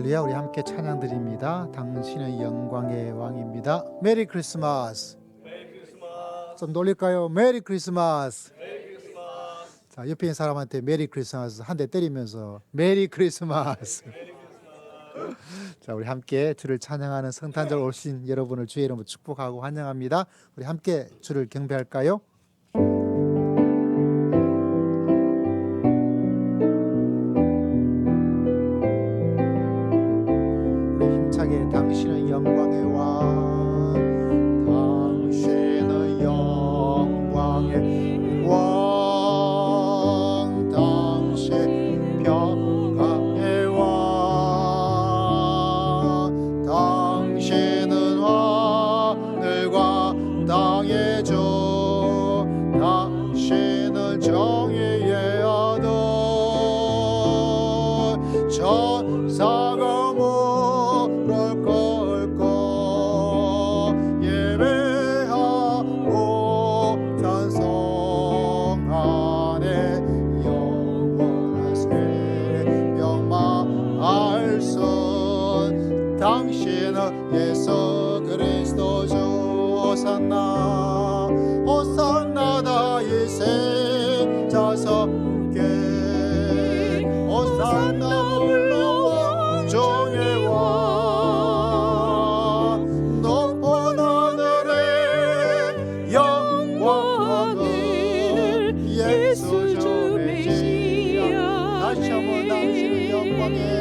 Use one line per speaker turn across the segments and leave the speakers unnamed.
할렐루야. 우리 함께 찬양 드립니다. 당신은 영광의 왕입니다. 메리 크리스마스. 좀 놀릴까요? 메리 크리스마스. 자, 옆에 있는 사람한테 메리 크리스마스 한 대 때리면서 메리 크리스마스. 자, 우리 함께 주를 찬양하는 성탄절 오신 여러분을 주의 이름으로 축복하고 환영합니다. 우리 함께 주를 경배할까요? 당신은 영광의 왕, 당신은 영광의 왕, 당신 평강의 왕, 당신은 하늘과 땅의 주, 당신은 정의의 아들, 천사가 당신은 예수 그리스도 주. 호산나 호산나 다윗의 자손께, 호산나 물러와 종의 왕, 높은 하늘의 영광을 예수 주 메시아. 다시 한번 당신은 영광의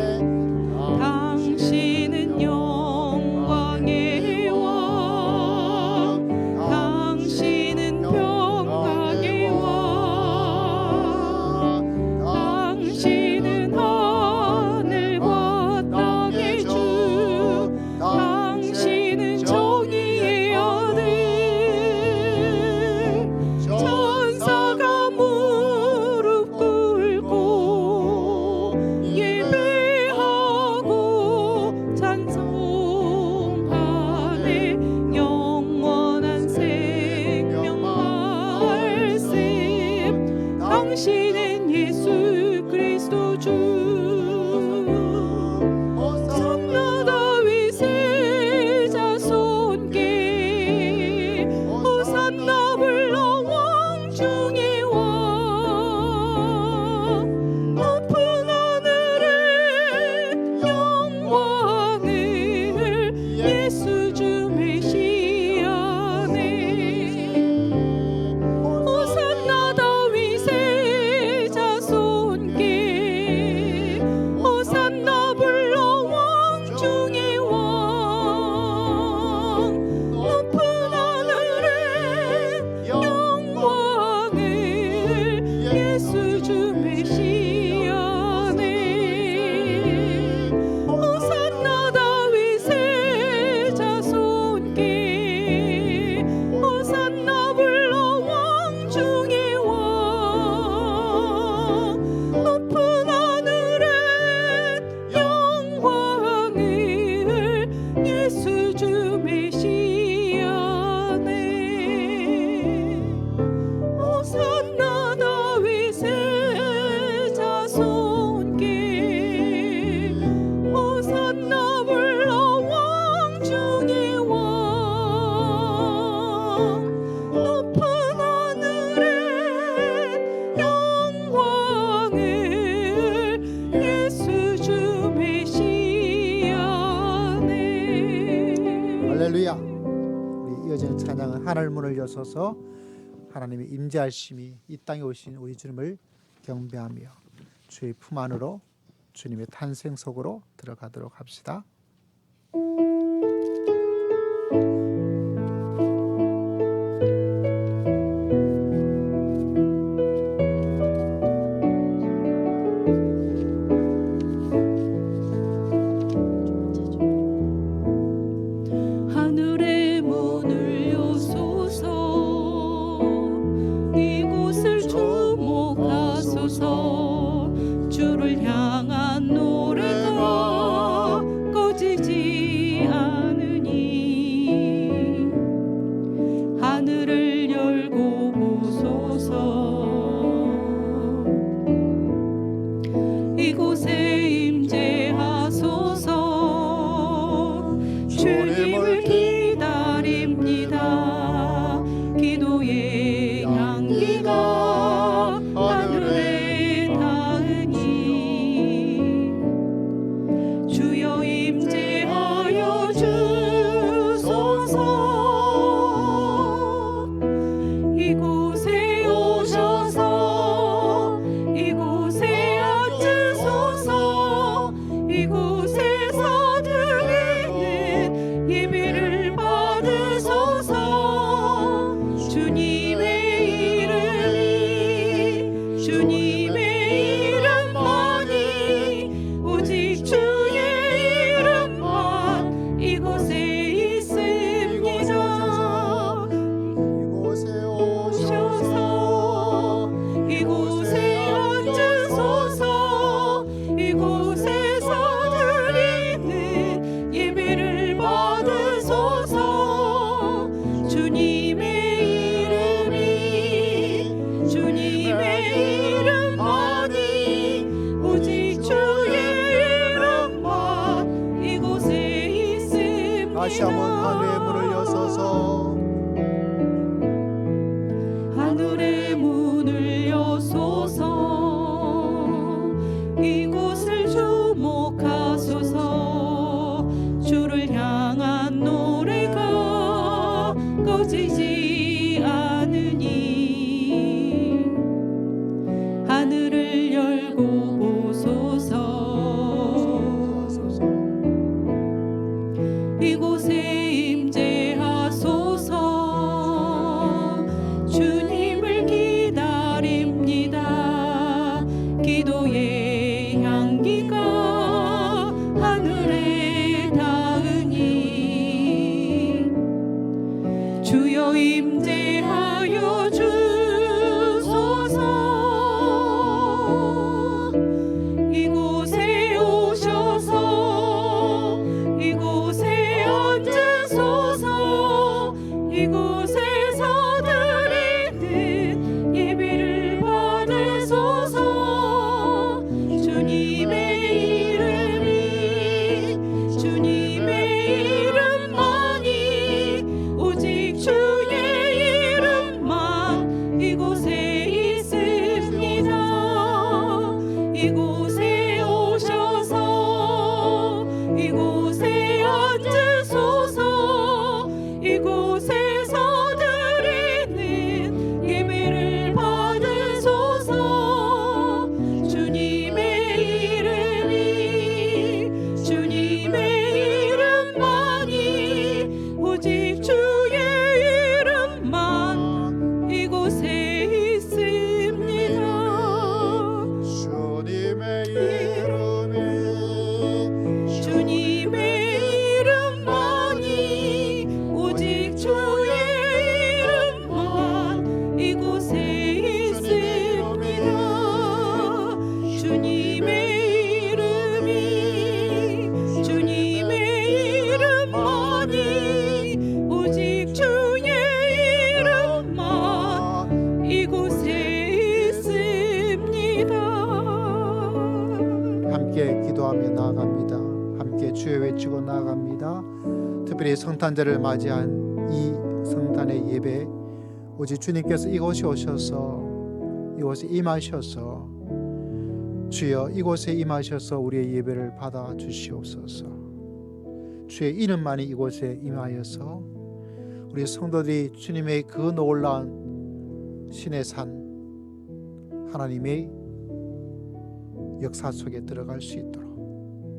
당신은 예수 그리스도 주. 호산나 다윗의 자손께, 호산나 불러 왕 중의 왕, 높은 하늘의 영광을 예수 주 메시아네. 호산나 다윗의 자손께, 호산나 불러 왕 중의 왕, 높은 하늘의 영광을 예수 주 메시아네. 호산나 다윗의 자손께, 호산나 불러 왕 중의 왕, 높은 하늘의 영광을 예수 주 메시아네. 호산나 다윗의 자손께, 호산나 불러 왕 중의 왕, 높은 하늘의 영광을 예수 주 메시아네.
할렐루야. 우리 이어지는 찬양은 하늘 문을 여서서 하나님의 임재하심이 이 땅에 오신 우리 주님을 경배하며 주의 품 안으로 주님의 탄생 속으로 들어가도록 합시다.
하늘의 문을 여소서, 이곳을 주목하소서. 주를 향한 노래가 꺼지지 않으니, 하늘을 열고 보소서. 이곳에 임재하소서. 꺼지지 않으니 하늘을 열고 보소서. 이곳에 임재하소서. 주님을 기다립니다. 기도의 향기가 하늘에 닿으니 주여 임재하여 주소서. 이곳에 오셔서 이곳에 앉으소서. 이곳에서 드리는 예배를 받으소서. 주님의 이름이 주님의 이름만이 오직 주의 이름만 이곳에 있습니다. 이곳에 오셔서 이곳에 앉으소서. 이곳에서 드리는 예배를 받으소서. 주님의 이름이 주님의 이름만이 오직 주의 이름만 이곳에 있습니다.
주님의 이름이
주님의 이름만이 오직 주의 이름만 이곳에 있습니다. 주님의 이름이 주님의 이름만이 오직 주의 이름만 이곳에 있습니다.
함께 기도하며 나아갑니다. 함께 주여 외치고 나아갑니다. 특별히 성탄절을 맞이한 이 성탄의 예배, 오직 주님께서 이곳에 오셔서 이곳에 임하셔서 주여 이곳에 임하셔서 우리의 예배를 받아 주시옵소서. 주의 이름만이 이곳에 임하여서 우리 성도들이 주님의 그 놀라운 신의 산 하나님의 역사 속에 들어갈 수 있도록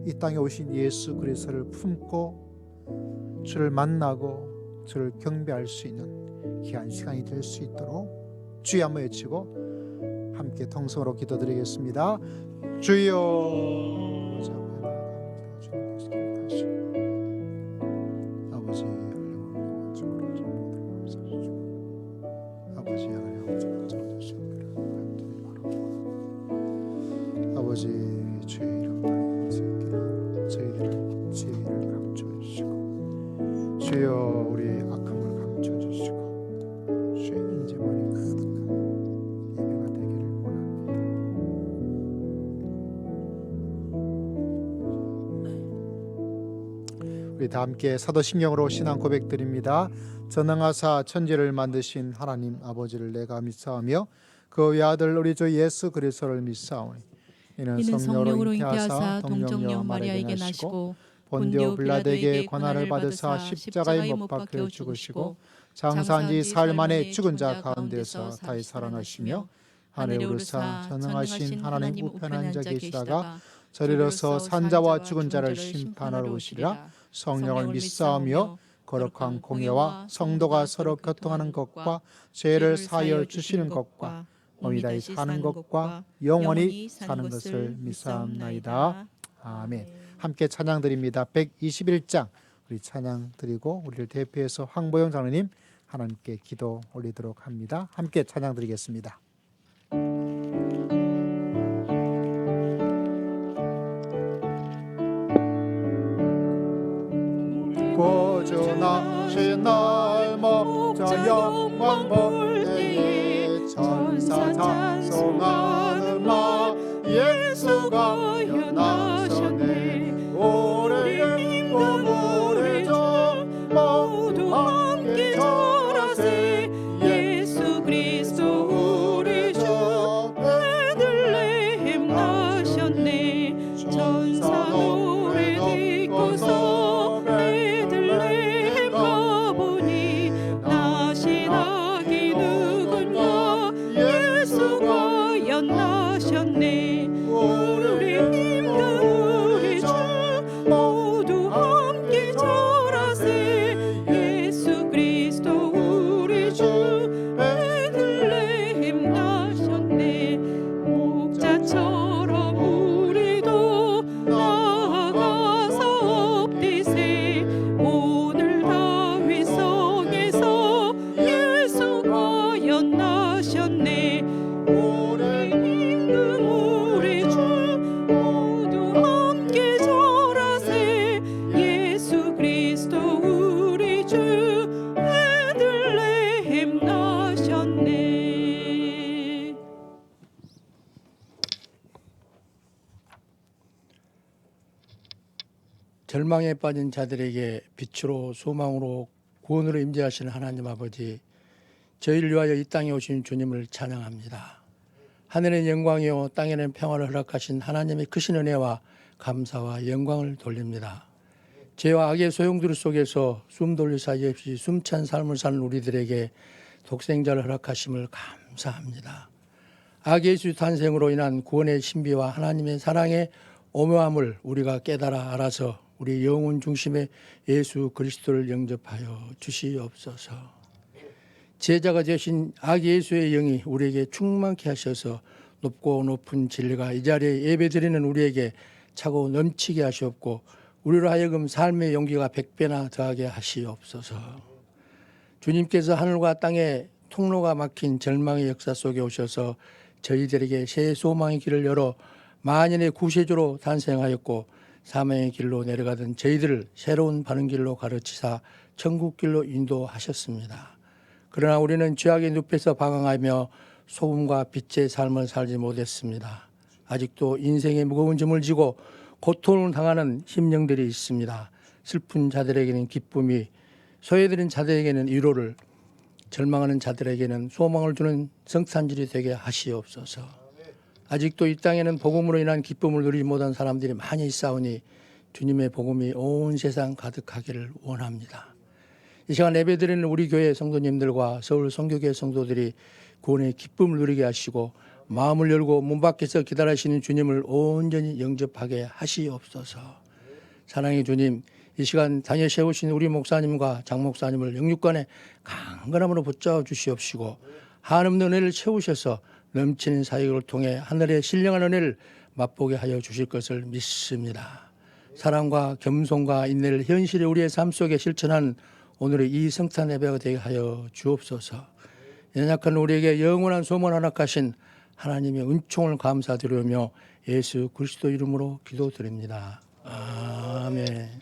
이 땅에 오신 예수 그리스도를 품고 주를 만나고 주를 경배할 수 있는 귀한 시간이 될 수 있도록 주여 한번 외치고 함께 통성으로 기도드리겠습니다. 주여 아버지 아버지 주의 이름으로 저희들을 지혜를 감춰주시고 주여 우리의 악함을 감춰주시고 주의 인재만이 가득한 예배가 되기를 원합니다. 우리 다 함께 사도신경으로 신앙 고백드립니다. 전능하사 천지를 만드신 하나님 아버지를 내가 믿사오며 그 외아들 우리 주 예수 그리스도를 믿사오니 이는 성령으로 잉태하사 동정녀 마리아에게 나시고 본디오 빌라도에게 고난을 받으사 십자가에 못 박혀 죽으시고 장사한 지 사흘 만에 죽은 자 가운데서 다시 살아나시며 하늘에 오르사 전능하신 하나님 우편에 앉아 계시다가 저리로서 산자와 죽은 자를 심판하러 오시리라. 성령을 믿사오며 거룩한 공예와 성도가 서로 교통하는 것과 죄를 사하여 주시는 것과 몸이 다시 사는 것과 영원히 사는 것을 믿사옵나이다. 아멘. 함께 찬양 드립니다. 121장 우리 찬양 드리고 우리를 대표해서 황보영 장로님 하나님께 기도 올리도록 합니다. 함께 찬양 드리겠습니다. 구주나신 날 목자 영광 볼 때에 천사 찬송하는 마 예수가 연하셨네. 오래의 오래전 모두 함께 절하세. 예수 그리스도 우리 주 베들레헴 나셨네. 천사 노래 듣고서 베들레헴 가보니
나셨네. 우리 힘든 우리 주 모두 함께 절하세. 예수 그리스도 우리 주 베들레헴 나셨네. 목자처럼 우리도 나아가서 엎디세. 오늘 다윗 성에서 예수 과연 나셨네. 우리 임금 우리 주 모두 함께 절하세. 예수 그리스도 우리 주 베들레헴 나셨네.
절망에 빠진 자들에게 빛으로 소망으로 구원으로 임재하시는 하나님 아버지, 저희를 위하여 이 땅에 오신 주님을 찬양합니다. 하늘의 영광이요 땅에는 평화를 허락하신 하나님의 크신 은혜와 감사와 영광을 돌립니다. 죄와 악의 소용돌이 속에서 숨 돌릴 사이 없이 숨찬 삶을 사는 우리들에게 독생자를 허락하심을 감사합니다. 악 예수 탄생으로 인한 구원의 신비와 하나님의 사랑의 오묘함을 우리가 깨달아 알아서 우리 영혼 중심의 예수 그리스도를 영접하여 주시옵소서. 제자가 되신 악 예수의 영이 우리에게 충만케 하셔서 높고 높은 진리가 이 자리에 예배드리는 우리에게 차고 넘치게 하시옵고 우리로 하여금 삶의 용기가 100배나 더하게 하시옵소서. 주님께서 하늘과 땅에 통로가 막힌 절망의 역사 속에 오셔서 저희들에게 새 소망의 길을 열어 만인의 구세주로 탄생하였고 사망의 길로 내려가던 저희들을 새로운 바른 길로 가르치사 천국 길로 인도하셨습니다. 그러나 우리는 죄악의 늪에서 방황하며 소금과 빛의 삶을 살지 못했습니다. 아직도 인생의 무거운 짐을 지고 고통을 당하는 심령들이 있습니다. 슬픈 자들에게는 기쁨이, 소외되는 자들에게는 위로를, 절망하는 자들에게는 소망을 주는 성탄절이 되게 하시옵소서. 아직도 이 땅에는 복음으로 인한 기쁨을 누리지 못한 사람들이 많이 있사오니 주님의 복음이 온 세상 가득하기를 원합니다. 이 시간 예배드리는 우리 교회 성도님들과 서울 선교교회 성도들이 구원의 기쁨을 누리게 하시고 마음을 열고 문 밖에서 기다리시는 주님을 온전히 영접하게 하시옵소서. 사랑의 주님, 이 시간 다녀 세우신 우리 목사님과 장 목사님을 영육간에 강건함으로 붙잡아 주시옵시고 한없는 은혜를 채우셔서 넘치는 사역을 통해 하늘의 신령한 은혜를 맛보게 하여 주실 것을 믿습니다. 사랑과 겸손과 인내를 현실의 우리의 삶 속에 실천한 오늘의 이 성탄 예배가 되게 하여 주옵소서. 연약한 우리에게 영원한 소망을 허락하신 하나님의 은총을 감사드리며 예수 그리스도 이름으로 기도드립니다. 아멘.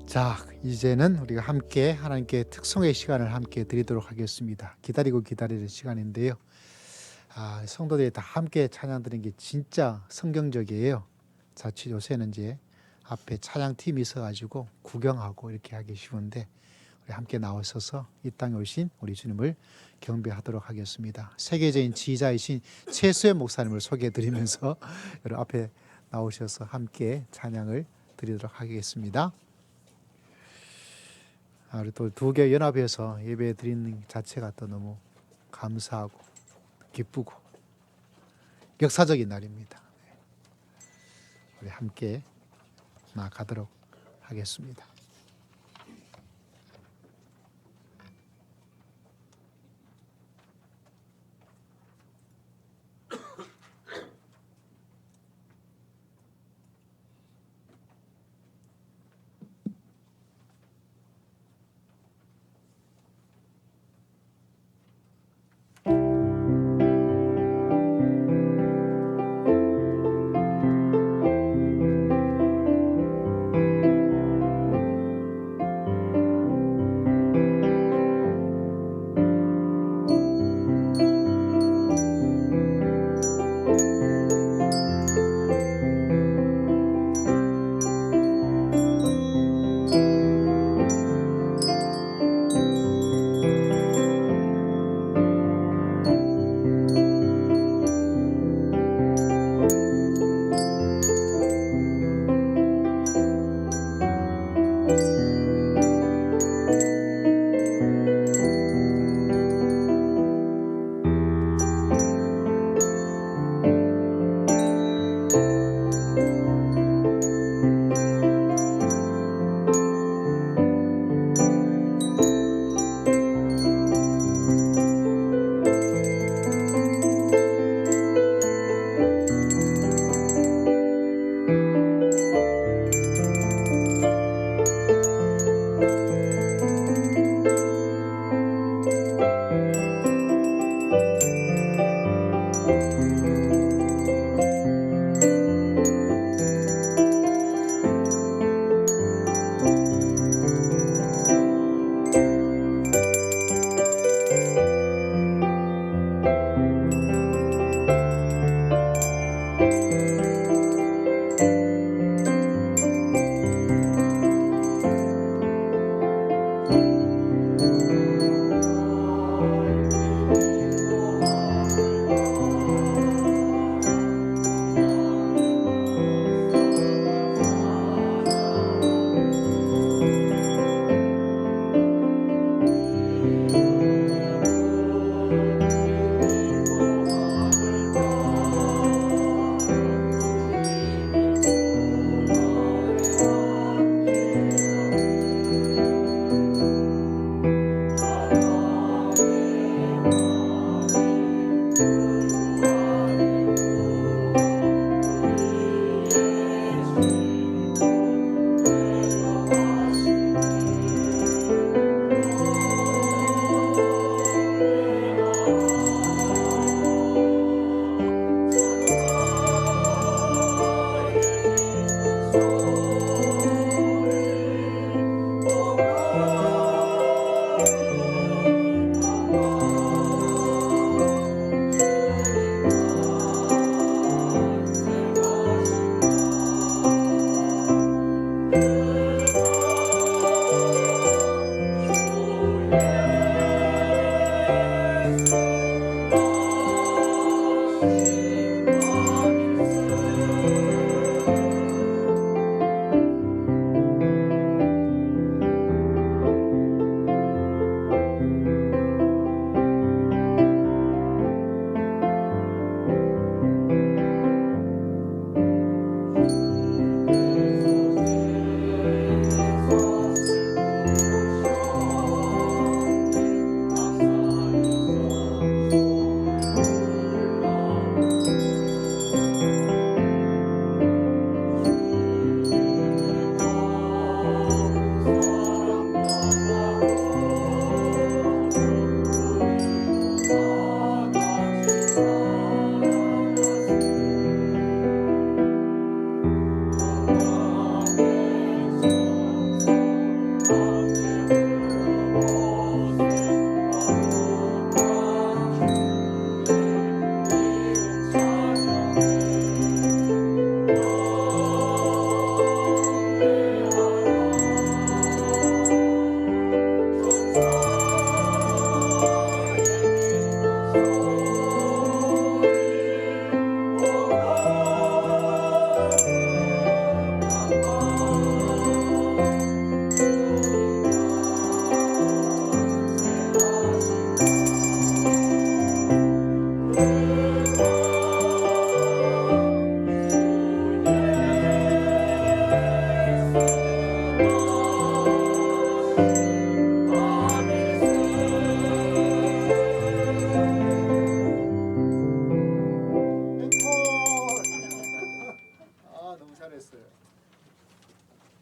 자, 이제는 우리가 함께 하나님께 특송의 시간을 함께 드리도록 하겠습니다. 기다리고 기다리는 시간인데요. 성도들이 다 함께 찬양 드리는 게 진짜 성경적이에요. 자칫 요새는 이제 앞에 찬양팀이 있어가지고 구경하고 이렇게 하기 쉬운데 우리 함께 나오셔서 이 땅에 오신 우리 주님을 경배하도록 하겠습니다. 세계적인 지휘자이신 최수연 목사님을 소개해드리면서 여러분 앞에 나오셔서 함께 찬양을 드리도록 하겠습니다. 우리 또 두 개 연합해서 예배 드리는 자체가 또 너무 감사하고 기쁘고 역사적인 날입니다. 우리 함께 나아가도록 하겠습니다.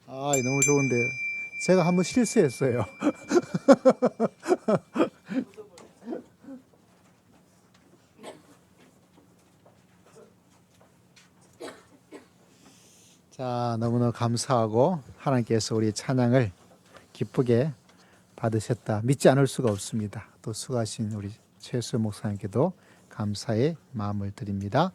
아, 너무 좋은데. 제가 한번 실수했어요. 자, 너무너무 감사하고 하나님께서 우리 찬양을 기쁘게 받으셨다. 믿지 않을 수가 없습니다. 또 수고하신 우리 최수 목사님께도 감사의 마음을 드립니다.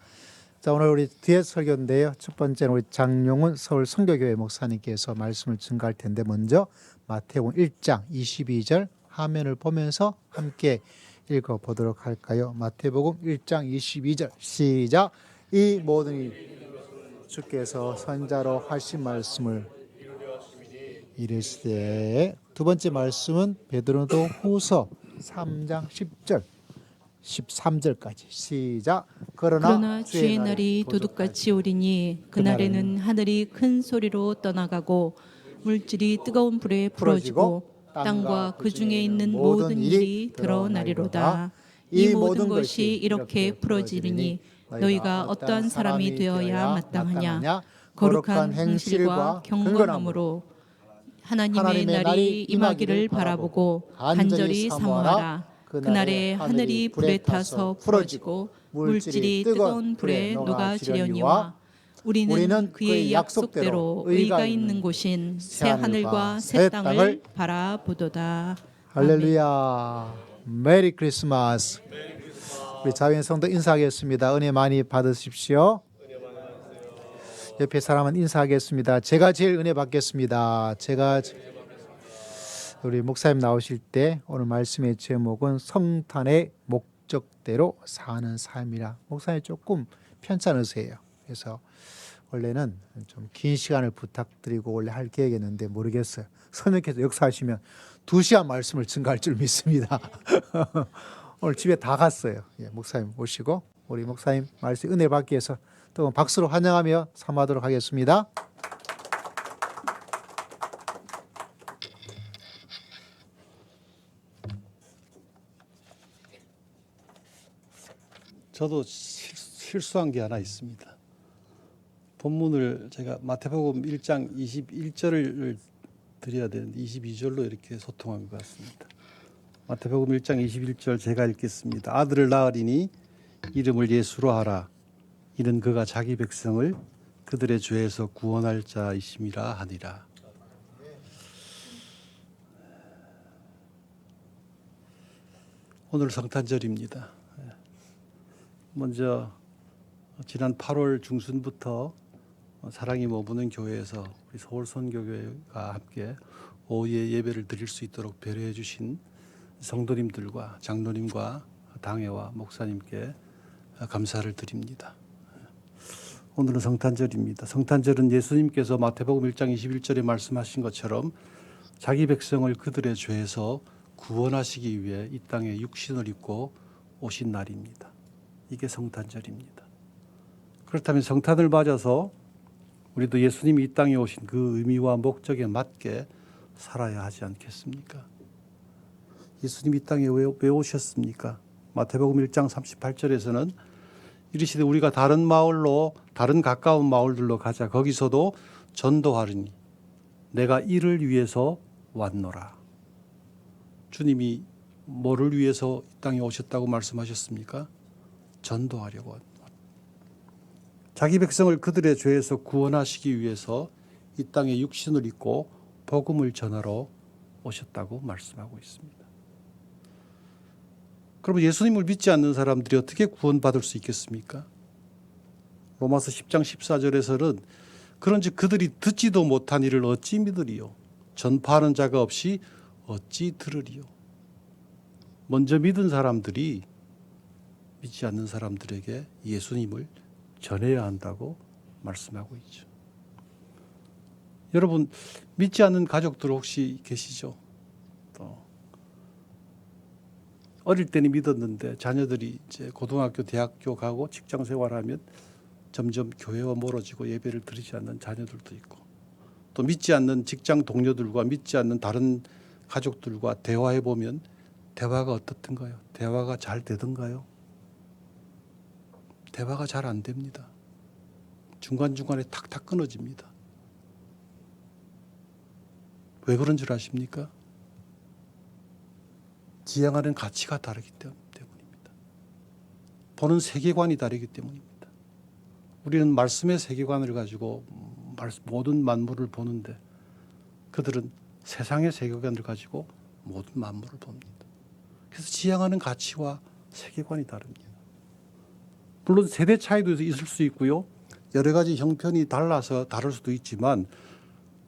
자, 오늘 우리 뒤에 설교인데요. 첫 번째는 우리 장용훈 서울 성교교회 목사님께서 말씀을 증가할 텐데 먼저 마태복음 1장 22절 화면을 보면서 함께 읽어 보도록 할까요? 마태복음 1장 22절 시작. 이 모든 일 주께서 선자로 하신 말씀을 이르시되. 두 번째 말씀은 베드로도 후서 3장 10절 13절까지 시작.
그러나 주의 날이 도둑같이 오리니 그날에는 하늘이 큰 소리로 떠나가고 물질이 뜨거운 불에 부러지고 땅과 그 중에 있는 모든 일이 드러나리로다. 이 모든 것이 이렇게 풀어지리니 너희가 어떠한 사람이 되어야 마땅하냐. 거룩한 행실과 경건함으로 하나님의 날이 임하기를 바라보고 간절히 사모하라. 그날에 하늘이 불에 타서 부러지고 물질이 뜨거운 불에 녹아지려니와 우리는 그의 약속대로 의가 있는 곳인 새 하늘과 새 땅을 바라보도다.
할렐루야. 메리 크리스마스. 우리 자유인 성도 인사하겠습니다. 은혜 많이 받으십시오. 옆에 사람은 인사하겠습니다. 제가 제일 은혜 받겠습니다. 우리 목사님 나오실 때 오늘 말씀의 제목은 성탄의 목적대로 사는 삶이라. 목사님 조금 편찮으세요. 그래서 원래는 좀 긴 시간을 부탁드리고 원래 할 계획이었는데 모르겠어요. 선생님께서 역사하시면 2시간 말씀을 증가할 줄 믿습니다. 오늘 집에 다 갔어요. 예, 목사님 모시고 우리 목사님 말씀 은혜 받기 위해서 또 박수로 환영하며 삼하도록 하겠습니다.
저도 실수한 게 하나 있습니다. 본문을 제가 마태복음 1장 21절을 드려야 되는데 22절로 이렇게 소통한 것 같습니다. 마태복음 1장 21절 제가 읽겠습니다. 아들을 낳으리니 이름을 예수로 하라. 이는 그가 자기 백성을 그들의 죄에서 구원할 자이심이라 하니라. 오늘 성탄절입니다. 먼저 지난 8월 중순부터 사랑이 머무는 교회에서 우리 서울 선교교회가 함께 오후에 예배를 드릴 수 있도록 배려해 주신 성도님들과 장로님과 당회와 목사님께 감사를 드립니다. 오늘은 성탄절입니다. 성탄절은 예수님께서 마태복음 1장 21절에 말씀하신 것처럼 자기 백성을 그들의 죄에서 구원하시기 위해 이 땅에 육신을 입고 오신 날입니다. 이게 성탄절입니다. 그렇다면 성탄을 맞아서 우리도 예수님이 이 땅에 오신 그 의미와 목적에 맞게 살아야 하지 않겠습니까? 예수님이 이 땅에 왜 오셨습니까? 마태복음 1장 38절에서는 이르시되 우리가 다른 마을로 다른 가까운 마을들로 가자. 거기서도 전도하리니 내가 이를 위해서 왔노라. 주님이 뭐를 위해서 이 땅에 오셨다고 말씀하셨습니까? 전도하려고. 자기 백성을 그들의 죄에서 구원하시기 위해서 이 땅에 육신을 입고 복음을 전하러 오셨다고 말씀하고 있습니다. 그러면 예수님을 믿지 않는 사람들이 어떻게 구원받을 수 있겠습니까? 로마서 10장 14절에서는 그런즉 그들이 듣지도 못한 일을 어찌 믿으리요? 전파하는 자가 없이 어찌 들으리요? 먼저 믿은 사람들이 믿지 않는 사람들에게 예수님을 전해야 한다고 말씀하고 있죠. 여러분, 믿지 않는 가족들 혹시 계시죠? 어릴 때는 믿었는데 자녀들이 이제 고등학교, 대학교 가고 직장 생활하면 점점 교회와 멀어지고 예배를 드리지 않는 자녀들도 있고, 또 믿지 않는 직장 동료들과 믿지 않는 다른 가족들과 대화해 보면 대화가 어떻든가요? 대화가 잘 되던가요? 대화가 잘 안 됩니다. 중간중간에 탁탁 끊어집니다. 왜 그런 줄 아십니까? 지향하는 가치가 다르기 때문입니다. 보는 세계관이 다르기 때문입니다. 우리는 말씀의 세계관을 가지고 모든 만물을 보는데 그들은 세상의 세계관을 가지고 모든 만물을 봅니다. 그래서 지향하는 가치와 세계관이 다릅니다. 물론 세대 차이도 있을 수 있고요. 여러 가지 형편이 달라서 다를 수도 있지만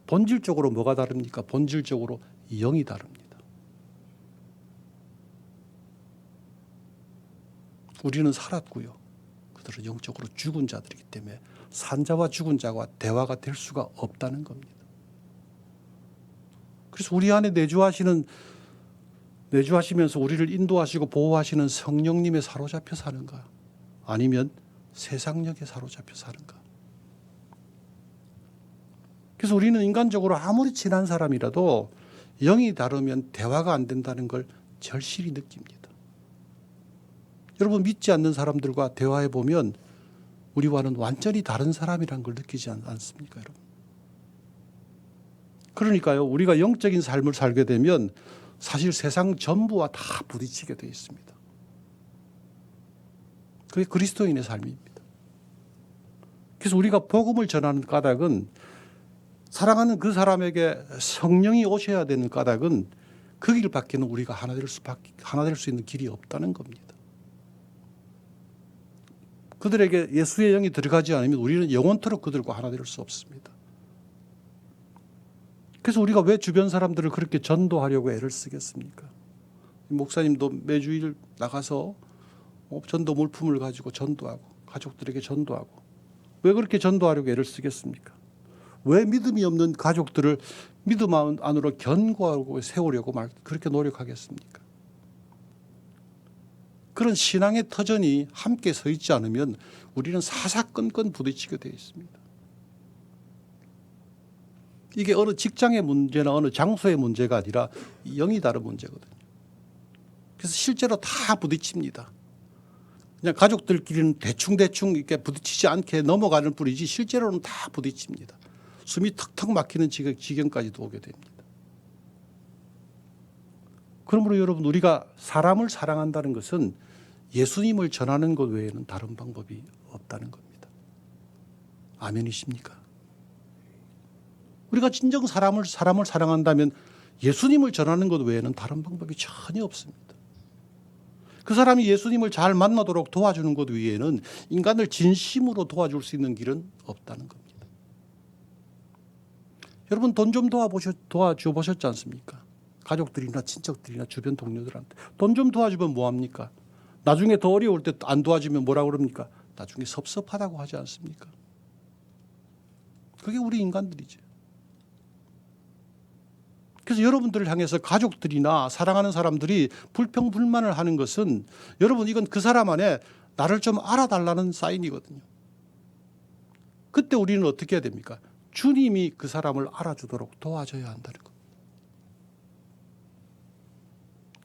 본질적으로 뭐가 다릅니까? 본질적으로 영이 다릅니다. 우리는 살았고요. 그들은 영적으로 죽은 자들이기 때문에 산자와 죽은 자와 대화가 될 수가 없다는 겁니다. 그래서 우리 안에 내주하시면서 우리를 인도하시고 보호하시는 성령님에 사로잡혀 사는가? 아니면 세상력에 사로잡혀 사는가? 그래서 우리는 인간적으로 아무리 친한 사람이라도 영이 다르면 대화가 안 된다는 걸 절실히 느낍니다. 여러분 믿지 않는 사람들과 대화해 보면 우리와는 완전히 다른 사람이라는 걸 느끼지 않습니까, 여러분? 그러니까요, 우리가 영적인 삶을 살게 되면 사실 세상 전부와 다 부딪히게 되어 있습니다. 그게 그리스도인의 삶입니다. 그래서 우리가 복음을 전하는 까닭은 사랑하는 그 사람에게 성령이 오셔야 되는 까닭은 그 길 밖에는 우리가 하나 될 수 있는 길이 없다는 겁니다. 그들에게 예수의 영이 들어가지 않으면 우리는 영원토록 그들과 하나 될 수 없습니다. 그래서 우리가 왜 주변 사람들을 그렇게 전도하려고 애를 쓰겠습니까? 목사님도 매주일 나가서 전도 물품을 가지고 전도하고 가족들에게 전도하고 왜 그렇게 전도하려고 애를 쓰겠습니까? 왜 믿음이 없는 가족들을 믿음 안으로 견고하고 세우려고 그렇게 노력하겠습니까? 그런 신앙의 터전이 함께 서 있지 않으면 우리는 사사건건 부딪히게 되어 있습니다. 이게 어느 직장의 문제나 어느 장소의 문제가 아니라 영이 다른 문제거든요. 그래서 실제로 다 부딪힙니다. 그냥 가족들끼리는 대충 이렇게 부딪히지 않게 넘어가는 뿐이지 실제로는 다 부딪힙니다. 숨이 턱턱 막히는 지경까지도 오게 됩니다. 그러므로 여러분 우리가 사람을 사랑한다는 것은 예수님을 전하는 것 외에는 다른 방법이 없다는 겁니다. 아멘이십니까? 우리가 진정 사람을 사랑한다면 예수님을 전하는 것 외에는 다른 방법이 전혀 없습니다. 그 사람이 예수님을 잘 만나도록 도와주는 것 외에는 인간을 진심으로 도와줄 수 있는 길은 없다는 겁니다. 여러분 돈 좀 도와줘 보셨지 않습니까? 가족들이나 친척들이나 주변 동료들한테 돈 좀 도와주면 뭐합니까? 나중에 더 어려울 때 안 도와주면 뭐라 그럽니까? 나중에 섭섭하다고 하지 않습니까? 그게 우리 인간들이죠. 그래서 여러분들을 향해서 가족들이나 사랑하는 사람들이 불평불만을 하는 것은 여러분 이건 그 사람 안에 나를 좀 알아달라는 사인이거든요. 그때 우리는 어떻게 해야 됩니까? 주님이 그 사람을 알아주도록 도와줘야 한다는 것.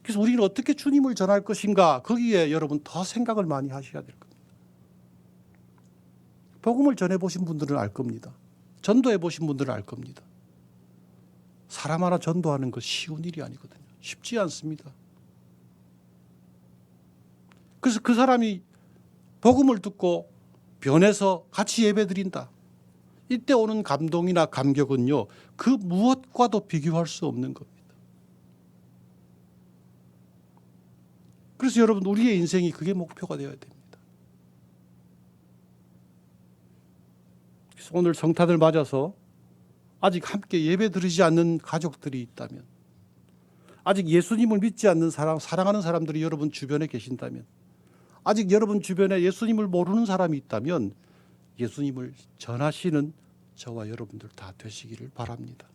그래서 우리는 어떻게 주님을 전할 것인가 거기에 여러분 더 생각을 많이 하셔야 될 겁니다. 복음을 전해보신 분들은 알 겁니다. 전도해보신 분들은 알 겁니다. 사람 하나 전도하는 것 쉬운 일이 아니거든요. 쉽지 않습니다. 그래서 그 사람이 복음을 듣고 변해서 같이 예배드린다. 이때 오는 감동이나 감격은요. 그 무엇과도 비교할 수 없는 겁니다. 그래서 여러분 우리의 인생이 그게 목표가 되어야 됩니다. 그래서 오늘 성탄을 맞아서 아직 함께 예배 드리지 않는 가족들이 있다면 아직 예수님을 믿지 않는 사랑하는 사람들이 여러분 주변에 계신다면 아직 여러분 주변에 예수님을 모르는 사람이 있다면 예수님을 전하시는 저와 여러분들 다 되시기를 바랍니다.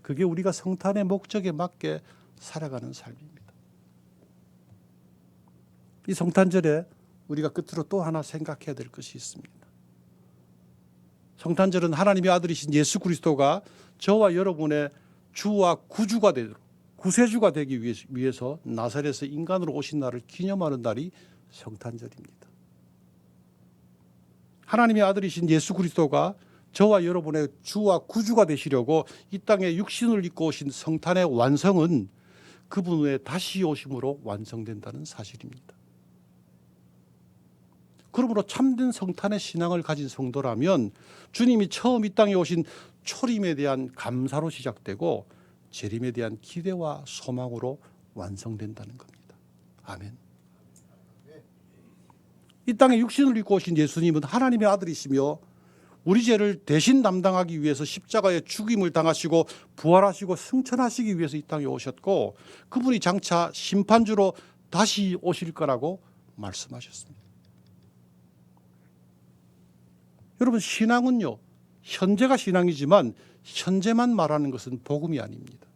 그게 우리가 성탄의 목적에 맞게 살아가는 삶입니다. 이 성탄절에 우리가 끝으로 또 하나 생각해야 될 것이 있습니다. 성탄절은 하나님의 아들이신 예수 그리스도가 저와 여러분의 주와 구주가 되도록 구세주가 되기 위해서 나사렛에서 인간으로 오신 날을 기념하는 날이 성탄절입니다. 하나님의 아들이신 예수 그리스도가 저와 여러분의 주와 구주가 되시려고 이 땅에 육신을 입고 오신 성탄의 완성은 그분의 다시 오심으로 완성된다는 사실입니다. 그러므로 참된 성탄의 신앙을 가진 성도라면 주님이 처음 이 땅에 오신 초림에 대한 감사로 시작되고 재림에 대한 기대와 소망으로 완성된다는 겁니다. 아멘. 이 땅에 육신을 입고 오신 예수님은 하나님의 아들이시며 우리 죄를 대신 담당하기 위해서 십자가의 죽임을 당하시고 부활하시고 승천하시기 위해서 이 땅에 오셨고 그분이 장차 심판주로 다시 오실 거라고 말씀하셨습니다. 여러분, 신앙은요, 현재가 신앙이지만 현재만 말하는 것은 복음이 아닙니다.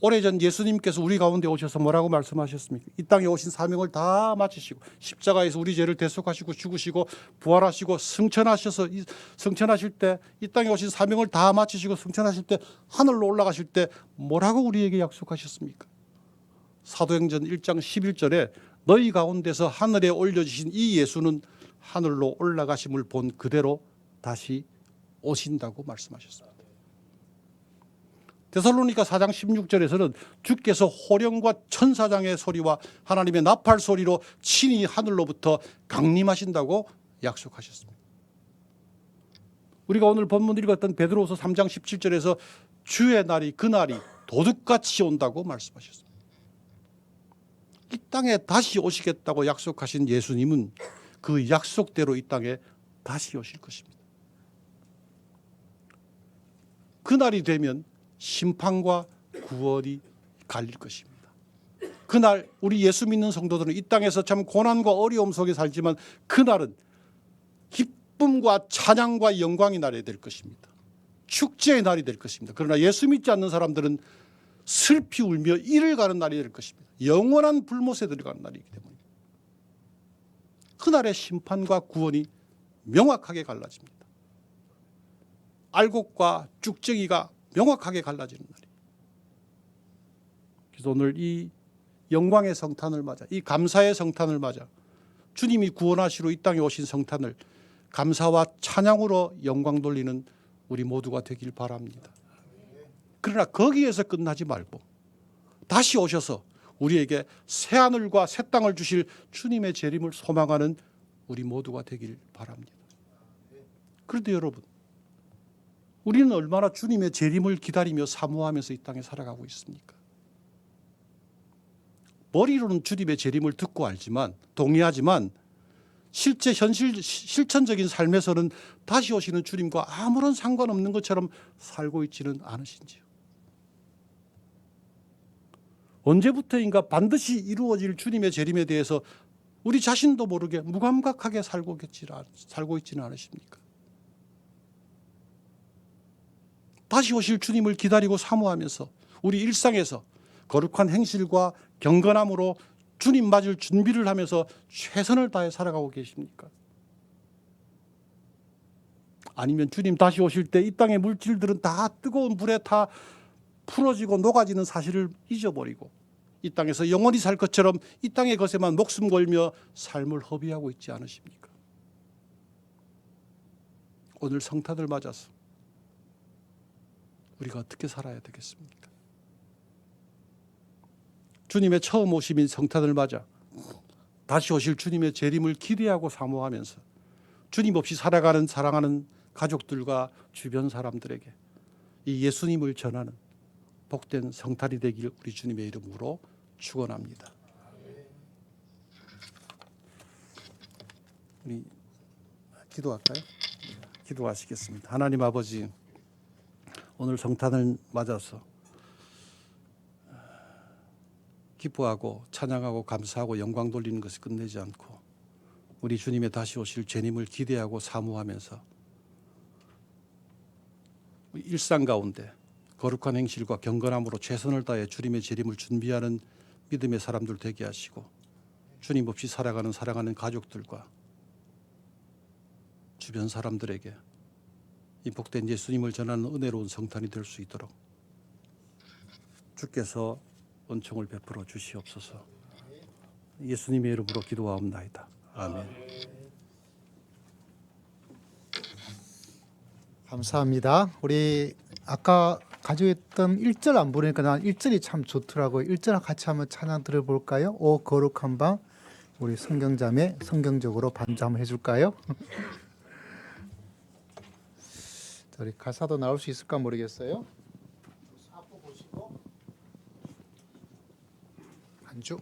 오래전 예수님께서 우리 가운데 오셔서 뭐라고 말씀하셨습니까? 이 땅에 오신 사명을 다 마치시고 십자가에서 우리 죄를 대속하시고 죽으시고 부활하시고 승천하실 때 이 땅에 오신 사명을 다 마치시고 승천하실 때 하늘로 올라가실 때 뭐라고 우리에게 약속하셨습니까? 사도행전 1장 11절에 너희 가운데서 하늘에 올려주신 이 예수는 하늘로 올라가심을 본 그대로 다시 오신다고 말씀하셨습니다. 데살로니가 4장 16절에서는 주께서 호령과 천사장의 소리와 하나님의 나팔 소리로 친히 하늘로부터 강림하신다고 약속하셨습니다. 우리가 오늘 본문 읽었던 베드로후서 3장 17절에서 주의 날이 그날이 도둑같이 온다고 말씀하셨습니다. 이 땅에 다시 오시겠다고 약속하신 예수님은 그 약속대로 이 땅에 다시 오실 것입니다. 그날이 되면 심판과 구원이 갈릴 것입니다. 그날 우리 예수 믿는 성도들은 이 땅에서 참 고난과 어려움 속에 살지만 그날은 기쁨과 찬양과 영광의 날이 될 것입니다. 축제의 날이 될 것입니다. 그러나 예수 믿지 않는 사람들은 슬피 울며 이를 가는 날이 될 것입니다. 영원한 불못에 들어가는 날이기 때문에 그날의 심판과 구원이 명확하게 갈라집니다. 알곡과 쭉정이가 명확하게 갈라지는 날이에요. 그래서 오늘 이 영광의 성탄을 맞아, 이 감사의 성탄을 맞아 주님이 구원하시러 이 땅에 오신 성탄을 감사와 찬양으로 영광 돌리는 우리 모두가 되길 바랍니다. 그러나 거기에서 끝나지 말고 다시 오셔서 우리에게 새 하늘과 새 땅을 주실 주님의 재림을 소망하는 우리 모두가 되길 바랍니다. 그런데 여러분, 우리는 얼마나 주님의 재림을 기다리며 사모하면서 이 땅에 살아가고 있습니까? 머리로는 주님의 재림을 듣고 알지만 동의하지만 실제 실천적인 삶에서는 다시 오시는 주님과 아무런 상관없는 것처럼 살고 있지는 않으신지요? 언제부터인가 반드시 이루어질 주님의 재림에 대해서 우리 자신도 모르게 무감각하게 살고 있지는 않으십니까? 다시 오실 주님을 기다리고 사모하면서 우리 일상에서 거룩한 행실과 경건함으로 주님 맞을 준비를 하면서 최선을 다해 살아가고 계십니까? 아니면 주님 다시 오실 때 이 땅의 물질들은 다 뜨거운 불에 다 풀어지고 녹아지는 사실을 잊어버리고 이 땅에서 영원히 살 것처럼 이 땅의 것에만 목숨 걸며 삶을 허비하고 있지 않으십니까? 오늘 성탄을 맞아서 우리가 어떻게 살아야 되겠습니까? 주님의 처음 오심인 성탄을 맞아 다시 오실 주님의 재림을 기대하고 사모하면서 주님 없이 살아가는 사랑하는 가족들과 주변 사람들에게 이 예수님을 전하는 복된 성탄이 되길 우리 주님의 이름으로 축원합니다. 우리 기도할까요? 기도하시겠습니다. 하나님 아버지, 오늘 성탄을 맞아서 기뻐하고 찬양하고 감사하고 영광 돌리는 것이 끝내지 않고 우리 주님의 다시 오실 재림을 기대하고 사모하면서 일상 가운데 거룩한 행실과 경건함으로 최선을 다해 주님의 재림을 준비하는 믿음의 사람들 되게 하시고 주님 없이 살아가는 가족들과 주변 사람들에게 이 복된 예수님을 전하는 은혜로운 성탄이 될 수 있도록 주께서 은총을 베풀어 주시옵소서. 예수님의 이름으로 기도하옵나이다. 아멘.
감사합니다. 우리 아까 가져있던 1절 안 부르니까 난 1절이 참 좋더라고요. 1절 같이 한번 찬양 들어볼까요? 오 거룩한 밤. 우리 성경자매 성경적으로 반주 한번 해줄까요? 우리 가사도 나올 수 있을까 모르겠어요. 앞으로 보시고 반주.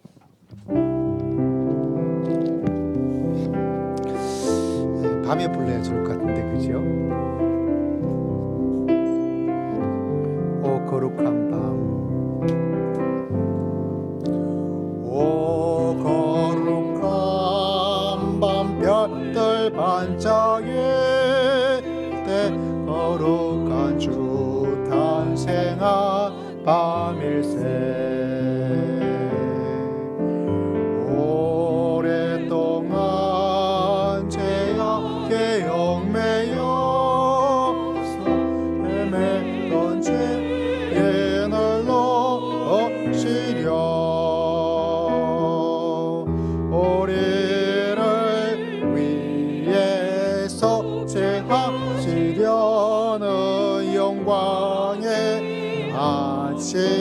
밤에 불러야 좋을 것 같은데 그죠? 오 거룩한 밤. 오 거룩한 밤 별들 반짝일 때 거룩한 주 탄생한 밤일세. 오랫동안 죄악에 얽매여서 헤매던 죄의 날로 오시려 우리를 위해서 제하시려는 영광의 아침도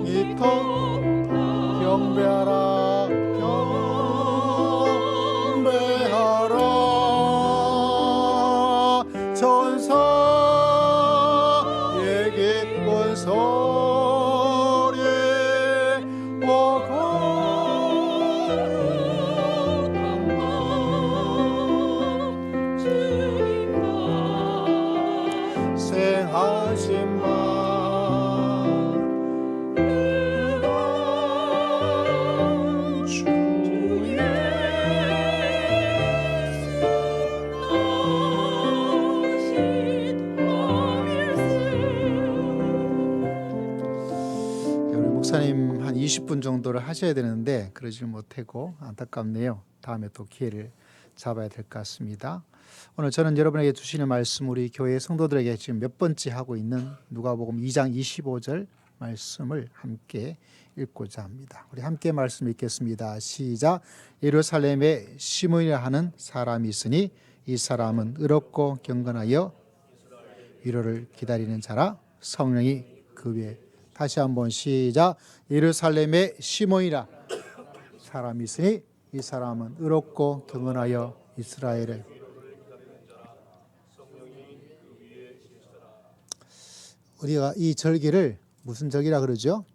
이토록 경배하라 경배하라 천사의 기쁜 소리 오 거룩한 밤 주님 생하신 밤 우리 목사님 한 20분 정도를 하셔야 되는데 그러지 못하고 안타깝네요. 다음에 또 기회를 잡아야 될 것 같습니다. 오늘 저는 여러분에게 주시는 말씀 우리 교회 성도들에게 지금 몇 번째 하고 있는 누가복음 2장 25절 말씀을 함께 읽고자 합니다. 우리 함께 말씀 읽겠습니다. 시작. 예루살렘에 시므이라 하는 사람이 있으니 이 사람은 의롭고 경건하여 위로를 기다리는 자라 성령이 그 위에. 다시 한번 시작. 예루살렘에 시므이라 사람이 있으니 이 사람은 의롭고 경건하여 이스라엘을. 우리가 이 절기를 무슨 절기라 그러죠?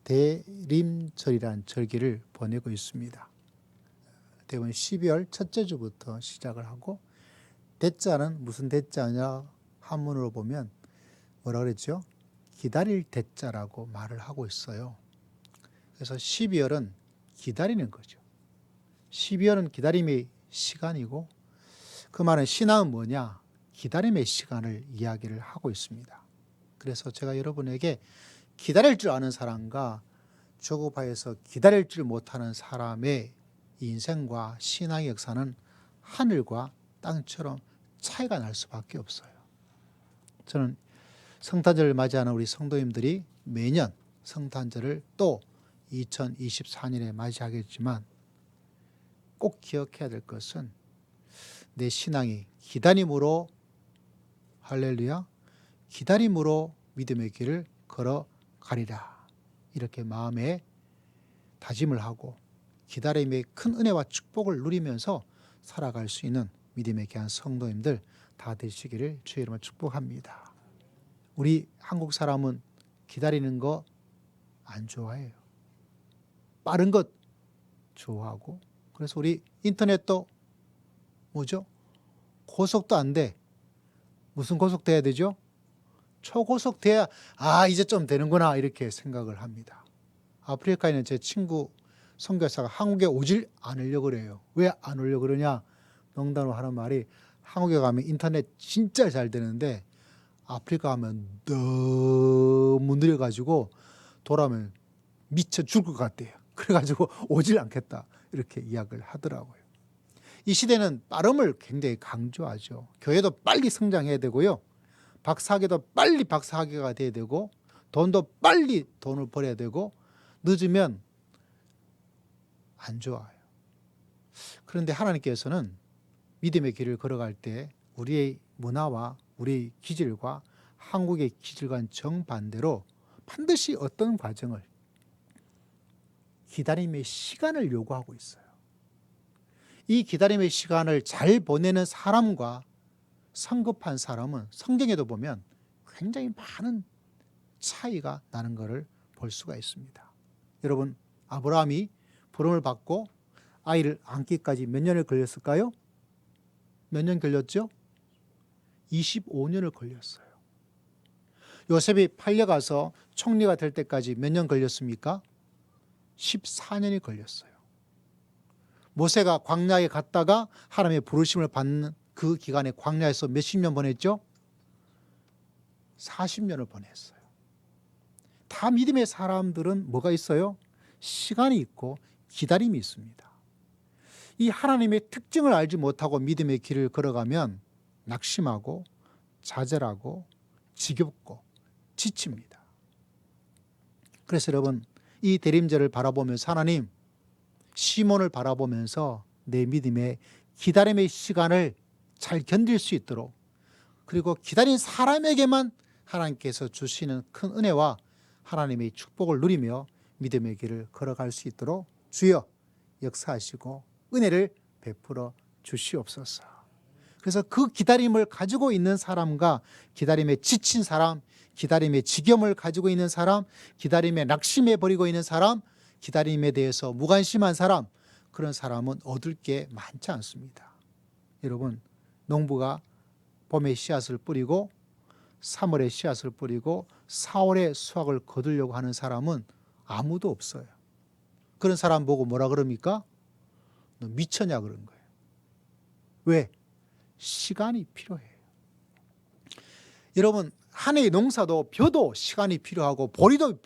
대림절이라는 절기를 보내고 있습니다. 대부분 12월 첫째 주부터 시작을 하고 대자는 무슨 대자냐 한문으로 보면 뭐라 그랬죠? 기다릴 대자라고 말을 하고 있어요. 그래서 12월은 기다리는 거죠. 12월은 기다림의 시간이고 그 말은 신앙은 뭐냐? 기다림의 시간을 이야기를 하고 있습니다. 그래서 제가 여러분에게 기다릴 줄 아는 사람과 조급하여서 기다릴 줄 못하는 사람의 인생과 신앙의 역사는 하늘과 땅처럼 차이가 날 수밖에 없어요. 저는 성탄절을 맞이하는 우리 성도님들이 매년 성탄절을 또 2024년에 맞이하겠지만 꼭 기억해야 될 것은 내 신앙이 기다림으로 할렐루야 기다림으로 믿음의 길을 걸어가리라 이렇게 마음에 다짐을 하고 기다림의 큰 은혜와 축복을 누리면서 살아갈 수 있는 믿음의 귀한 성도님들 다 되시기를 주의 이름으로 축복합니다. 우리 한국 사람은 기다리는 거 안 좋아해요. 빠른 것 좋아하고 그래서 우리 인터넷도 뭐죠? 고속도 안 돼. 무슨 고속 돼야 되죠? 초고속 돼야 이제 좀 되는구나 이렇게 생각을 합니다. 아프리카에 있는 제 친구 선교사가 한국에 오질 않으려고 그래요. 왜 안 오려고 그러냐? 농담으로 하는 말이 한국에 가면 인터넷 진짜 잘 되는데 아프리카 가면 너무 느려가지고 돌아오면 미쳐 죽을 것 같대요. 그래가지고 오질 않겠다 이렇게 이야기를 하더라고요. 이 시대는 빠름을 굉장히 강조하죠. 교회도 빨리 성장해야 되고요. 박사학위도 빨리 박사학위가 돼야 되고 돈도 빨리 돈을 벌어야 되고 늦으면 안 좋아요. 그런데 하나님께서는 믿음의 길을 걸어갈 때 우리의 문화와 우리 기질과 한국의 기질과는 정반대로 반드시 어떤 과정을 기다림의 시간을 요구하고 있어요. 이 기다림의 시간을 잘 보내는 사람과 성급한 사람은 성경에도 보면 굉장히 많은 차이가 나는 것을 볼 수가 있습니다. 여러분, 아브라함이 부름을 받고 아이를 안기까지 몇 년을 걸렸을까요? 몇 년 걸렸죠? 25년을 걸렸어요. 요셉이 팔려가서 총리가 될 때까지 몇 년 걸렸습니까? 14년이 걸렸어요. 모세가 광야에 갔다가 하나님의 부르심을 받는 그 기간에 광야에서 몇십 년 보냈죠? 40년을 보냈어요. 다 믿음의 사람들은 뭐가 있어요? 시간이 있고 기다림이 있습니다. 이 하나님의 특징을 알지 못하고 믿음의 길을 걸어가면 낙심하고 좌절하고 지겹고 지칩니다. 그래서 여러분, 이 대림절을 바라보면서 하나님, 시몬을 바라보면서 내 믿음의 기다림의 시간을 잘 견딜 수 있도록, 그리고 기다린 사람에게만 하나님께서 주시는 큰 은혜와 하나님의 축복을 누리며 믿음의 길을 걸어갈 수 있도록 주여 역사하시고 은혜를 베풀어 주시옵소서. 그래서 그 기다림을 가지고 있는 사람과 기다림에 지친 사람, 기다림의 지겸을 가지고 있는 사람, 기다림에 낙심해 버리고 있는 사람, 기다림에 대해서 무관심한 사람, 그런 사람은 얻을 게 많지 않습니다. 여러분, 농부가 봄에 씨앗을 뿌리고 3월에 씨앗을 뿌리고 4월에 수확을 거두려고 하는 사람은 아무도 없어요. 그런 사람 보고 뭐라 그럽니까? 너 미쳤냐 그런 거예요. 왜? 시간이 필요해요. 여러분, 한 해의 농사도 벼도 시간이 필요하고 보리도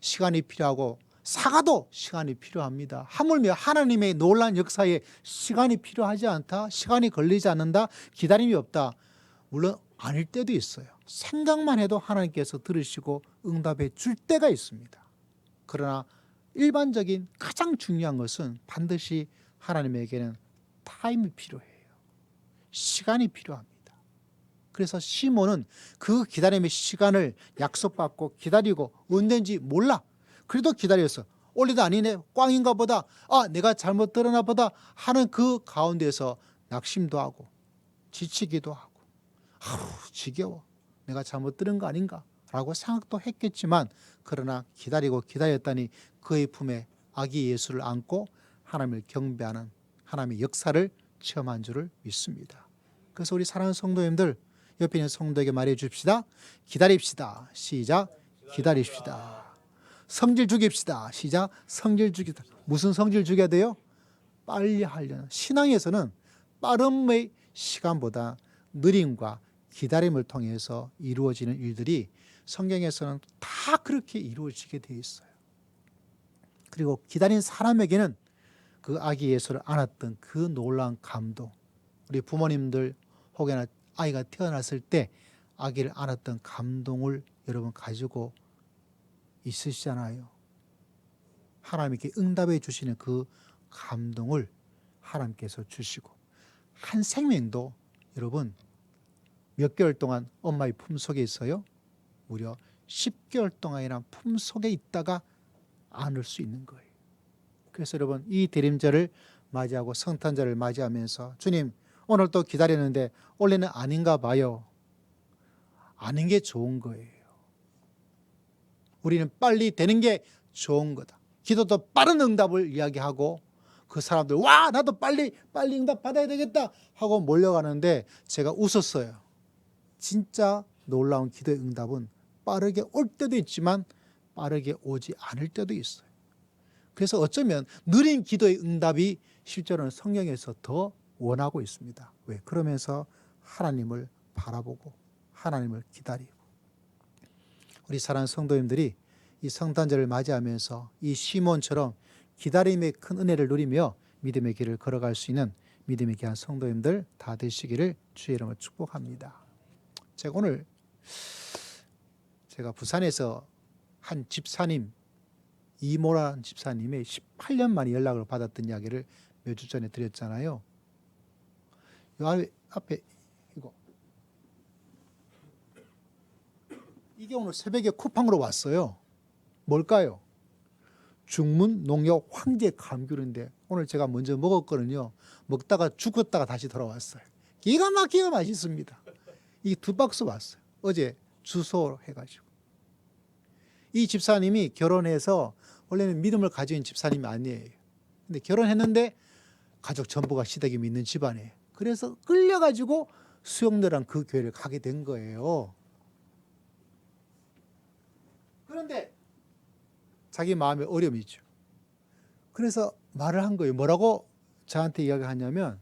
시간이 필요하고 사과도 시간이 필요합니다. 하물며 하나님의 놀라운 역사에 시간이 필요하지 않다, 시간이 걸리지 않는다, 기다림이 없다. 물론 아닐 때도 있어요. 생각만 해도 하나님께서 들으시고 응답해 줄 때가 있습니다. 그러나 일반적인 가장 중요한 것은 반드시 하나님에게는 타임이 필요해요. 시간이 필요합니다. 그래서 시몬은 그 기다림의 시간을 약속받고 기다리고 언젠지 몰라. 그래도 기다렸어. 올리도 아니네, 꽝인가 보다, 내가 잘못 들었나 보다 하는 그 가운데서 낙심도 하고 지치기도 하고 지겨워, 내가 잘못 들은 거 아닌가 라고 생각도 했겠지만, 그러나 기다리고 기다렸더니 그의 품에 아기 예수를 안고 하나님을 경배하는 하나님의 역사를 체험한 줄을 믿습니다. 그래서 우리 사랑하는 성도님들, 옆에 있는 성도에게 말해 줍시다. 기다립시다. 시작. 기다립시다. 성질 죽입시다. 시작. 성질 죽이다. 무슨 성질 죽여야 돼요? 빨리 하려는. 신앙에서는 빠름의 시간보다 느림과 기다림을 통해서 이루어지는 일들이 성경에서는 다 그렇게 이루어지게 되어 있어요. 그리고 기다린 사람에게는 그 아기 예수를 안았던 그 놀라운 감동, 우리 부모님들 혹여나 아이가 태어났을 때 아기를 안았던 감동을 여러분 가지고 있으시잖아요. 하나님께 응답해 주시는 그 감동을 하나님께서 주시고, 한 생명도 여러분 몇 개월 동안 엄마의 품속에 있어요? 무려 10개월 동안이나 품속에 있다가 안을 수 있는 거예요. 그래서 여러분, 이 대림절을 맞이하고 성탄절을 맞이하면서 주님, 오늘 또 기다렸는데 원래는 아닌가 봐요. 아닌 게 좋은 거예요. 우리는 빨리 되는 게 좋은 거다. 기도도 빠른 응답을 이야기하고 그 사람들 나도 빨리 응답 받아야 되겠다 하고 몰려가는데 제가 웃었어요. 진짜 놀라운 기도의 응답은 빠르게 올 때도 있지만 빠르게 오지 않을 때도 있어요. 그래서 어쩌면 느린 기도의 응답이 실제로는 성경에서 더 원하고 있습니다. 왜? 그러면서 하나님을 바라보고 하나님을 기다리고, 우리 사랑하는 성도님들이 이 성탄절을 맞이하면서 이 시몬처럼 기다림의 큰 은혜를 누리며 믿음의 길을 걸어갈 수 있는 믿음의 귀한 성도님들 다 되시기를 주의 이름으로 축복합니다. 제가 오늘 부산에서 한 집사님, 이모라는 집사님의 18년 만에 연락을 받았던 이야기를 몇 주 전에 드렸잖아요. 요 앞에 이거 이게 오늘 새벽에 쿠팡으로 왔어요. 뭘까요? 중문 농협 황제 감귤인데 오늘 제가 먼저 먹었거든요. 먹다가 죽었다가 다시 돌아왔어요. 기가 막히게 맛있습니다. 이 2박스 왔어요. 어제 주소 해가지고. 이 집사님이 결혼해서 원래는 믿음을 가지고 있는 집사님이 아니에요. 근데 결혼했는데 가족 전부가 시댁이 믿는 집안이에요. 그래서 끌려가지고 수영대랑 그 교회를 가게 된 거예요. 그런데 자기 마음에 어려움이 있죠. 그래서 말을 한 거예요. 뭐라고 저한테 이야기하냐면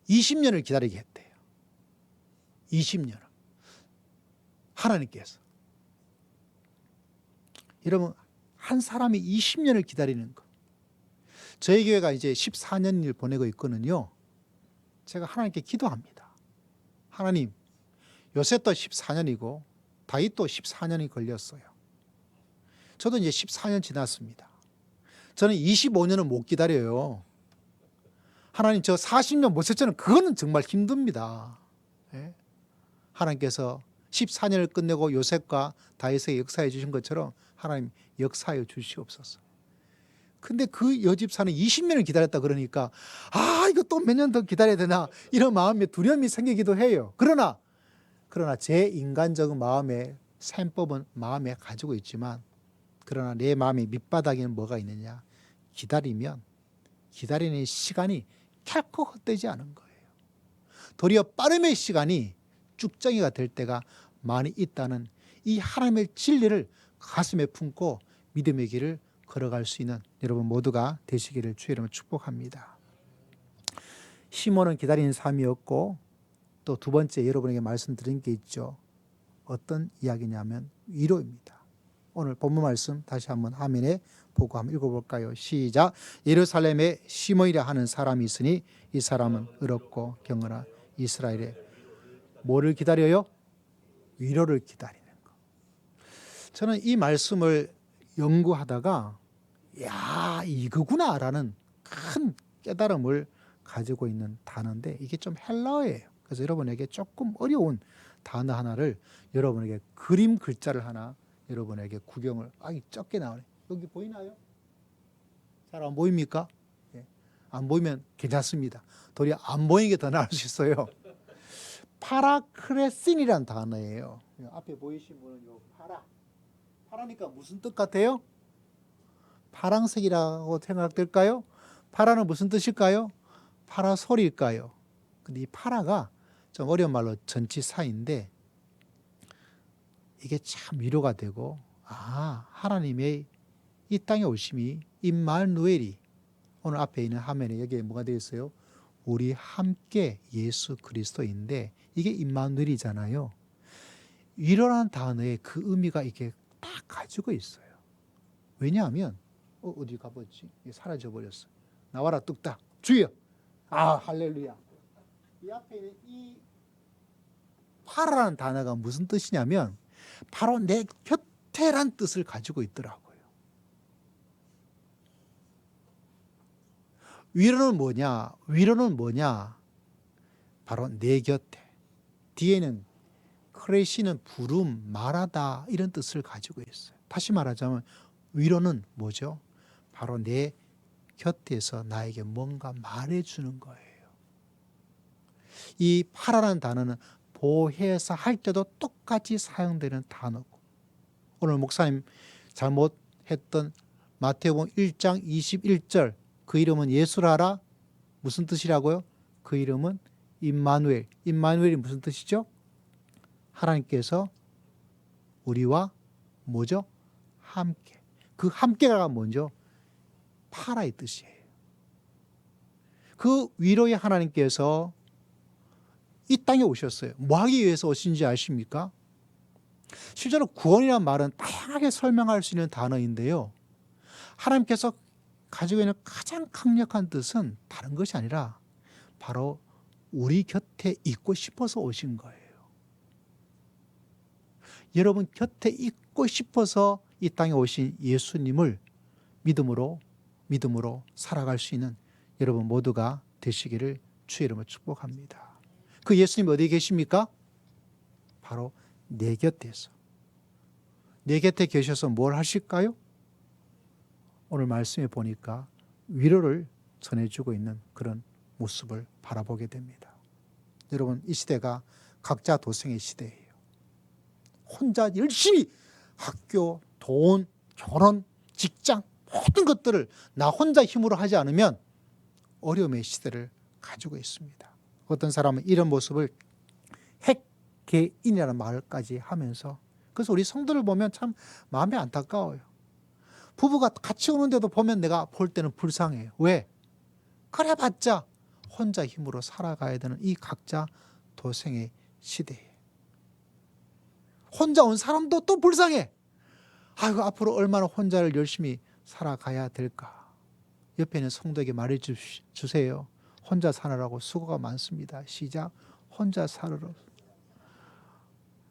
20년을 기다리게 했대요. 20년. 하나님께서. 여러분, 한 사람이 20년을 기다리는 거. 저희 교회가 이제 14년을 보내고 있거든요. 제가 하나님께 기도합니다. 하나님, 요셉도 14년이고 다윗도 14년이 걸렸어요. 저도 이제 14년 지났습니다. 저는 25년은 못 기다려요. 하나님, 저 40년 못 샀잖아요. 그거는 정말 힘듭니다. 예? 하나님께서 14년을 끝내고 요셉과 다윗에게 역사해 주신 것처럼 하나님 역사해 주시옵소서. 근데 그 여집사는 20년을 기다렸다 그러니까 이거 또 몇 년 더 기다려야 되나 이런 마음에 두려움이 생기기도 해요. 그러나 제 인간적인 마음의 셈법은 마음에 가지고 있지만 그러나 내 마음의 밑바닥에는 뭐가 있느냐. 기다리면 기다리는 시간이 결코 헛되지 않은 거예요. 도리어 빠름의 시간이 쭉정이가 될 때가 많이 있다는 이 하나님의 진리를 가슴에 품고 믿음의 길을 걸어갈 수 있는 여러분 모두가 되시기를 주의 이름으로 축복합니다. 시몬은 기다리는 삶이었고 또 두 번째 여러분에게 말씀드린 게 있죠. 어떤 이야기냐면 위로입니다. 오늘 본문 말씀 다시 한번 화면에 보고 한번 읽어볼까요? 시작. 예루살렘에 시몬이라 하는 사람이 있으니 이 사람은 의롭고 경건한 이스라엘에 뭐를 기다려요? 위로를 기다리는 거. 저는 이 말씀을 연구하다가 이거구나라는 큰 깨달음을 가지고 있는 단어인데 이게 좀 헬라어예요. 그래서 여러분에게 조금 어려운 단어 하나를 여러분에게 그림 글자를 하나 여러분에게 구경을 적게 나오네. 여기 보이나요? 잘 안 보입니까? 예. 안 보이면 괜찮습니다. 도리어 안 보이는 게 더 나을 수 있어요. 파라크레신이란 단어예요. 앞에 보이신 분은 요 파라니까 무슨 뜻 같아요? 파랑색이라고 생각될까요? 파라는 무슨 뜻일까요? 파라솔일까요? 근데 이 파라가 좀 어려운 말로 전치사인데 이게 참 위로가 되고 하나님의 이 땅에 오심이 임마누엘이 오늘 앞에 있는 화면에 여기에 뭐가 되어 있어요? 우리 함께 예수 그리스도인데 이게 임마누엘이잖아요. 위로라는 단어의 그 의미가 이게 딱 가지고 있어요. 왜냐하면 어디 가버렸지? 사라져 버렸어. 나와라 뚝딱 주여. 할렐루야. 이 앞에 있는 이 파라라는 단어가 무슨 뜻이냐면 바로 내 곁에란 뜻을 가지고 있더라고요. 위로는 뭐냐? 위로는 뭐냐? 바로 내 곁에. 뒤에는 크레시는 부름, 말하다 이런 뜻을 가지고 있어요. 다시 말하자면 위로는 뭐죠? 바로 내 곁에서 나에게 뭔가 말해주는 거예요. 이 파라라는 단어는 보혜사 할 때도 똑같이 사용되는 단어고 오늘 목사님 잘못했던 마태복음 1장 21절 그 이름은 예수라라 무슨 뜻이라고요? 그 이름은 임마누엘. 임마누엘이 무슨 뜻이죠? 하나님께서 우리와 뭐죠? 함께. 그 함께가 뭐죠? 파라의 뜻이에요. 그 위로의 하나님께서 이 땅에 오셨어요. 뭐 하기 위해서 오신지 아십니까? 실제로 구원이라는 말은 다양하게 설명할 수 있는 단어인데요. 하나님께서 가지고 있는 가장 강력한 뜻은 다른 것이 아니라 바로 우리 곁에 있고 싶어서 오신 거예요. 여러분 곁에 있고 싶어서 이 땅에 오신 예수님을 믿음으로 살아갈 수 있는 여러분 모두가 되시기를 주의 이름으로 축복합니다. 그 예수님 어디 계십니까? 바로 내 곁에서, 내 곁에 계셔서 뭘 하실까요? 오늘 말씀에 보니까 위로를 전해주고 있는 그런 모습을 바라보게 됩니다. 여러분, 이 시대가 각자 도생의 시대예요. 혼자 열심히 학교, 돈, 결혼, 직장 모든 것들을 나 혼자 힘으로 하지 않으면 어려움의 시대를 가지고 있습니다. 어떤 사람은 이런 모습을 핵개인이라는 말까지 하면서, 그래서 우리 성도를 보면 참 마음이 안타까워요. 부부가 같이 오는데도 보면 내가 볼 때는 불쌍해요. 왜? 그래봤자 혼자 힘으로 살아가야 되는 이 각자 도생의 시대에 혼자 온 사람도 또 불쌍해. 아이고, 앞으로 얼마나 혼자를 열심히 살아가야 될까. 옆에 있는 성도에게 말해 주세요. 혼자 사느라고 수고가 많습니다. 시작. 혼자 살으러.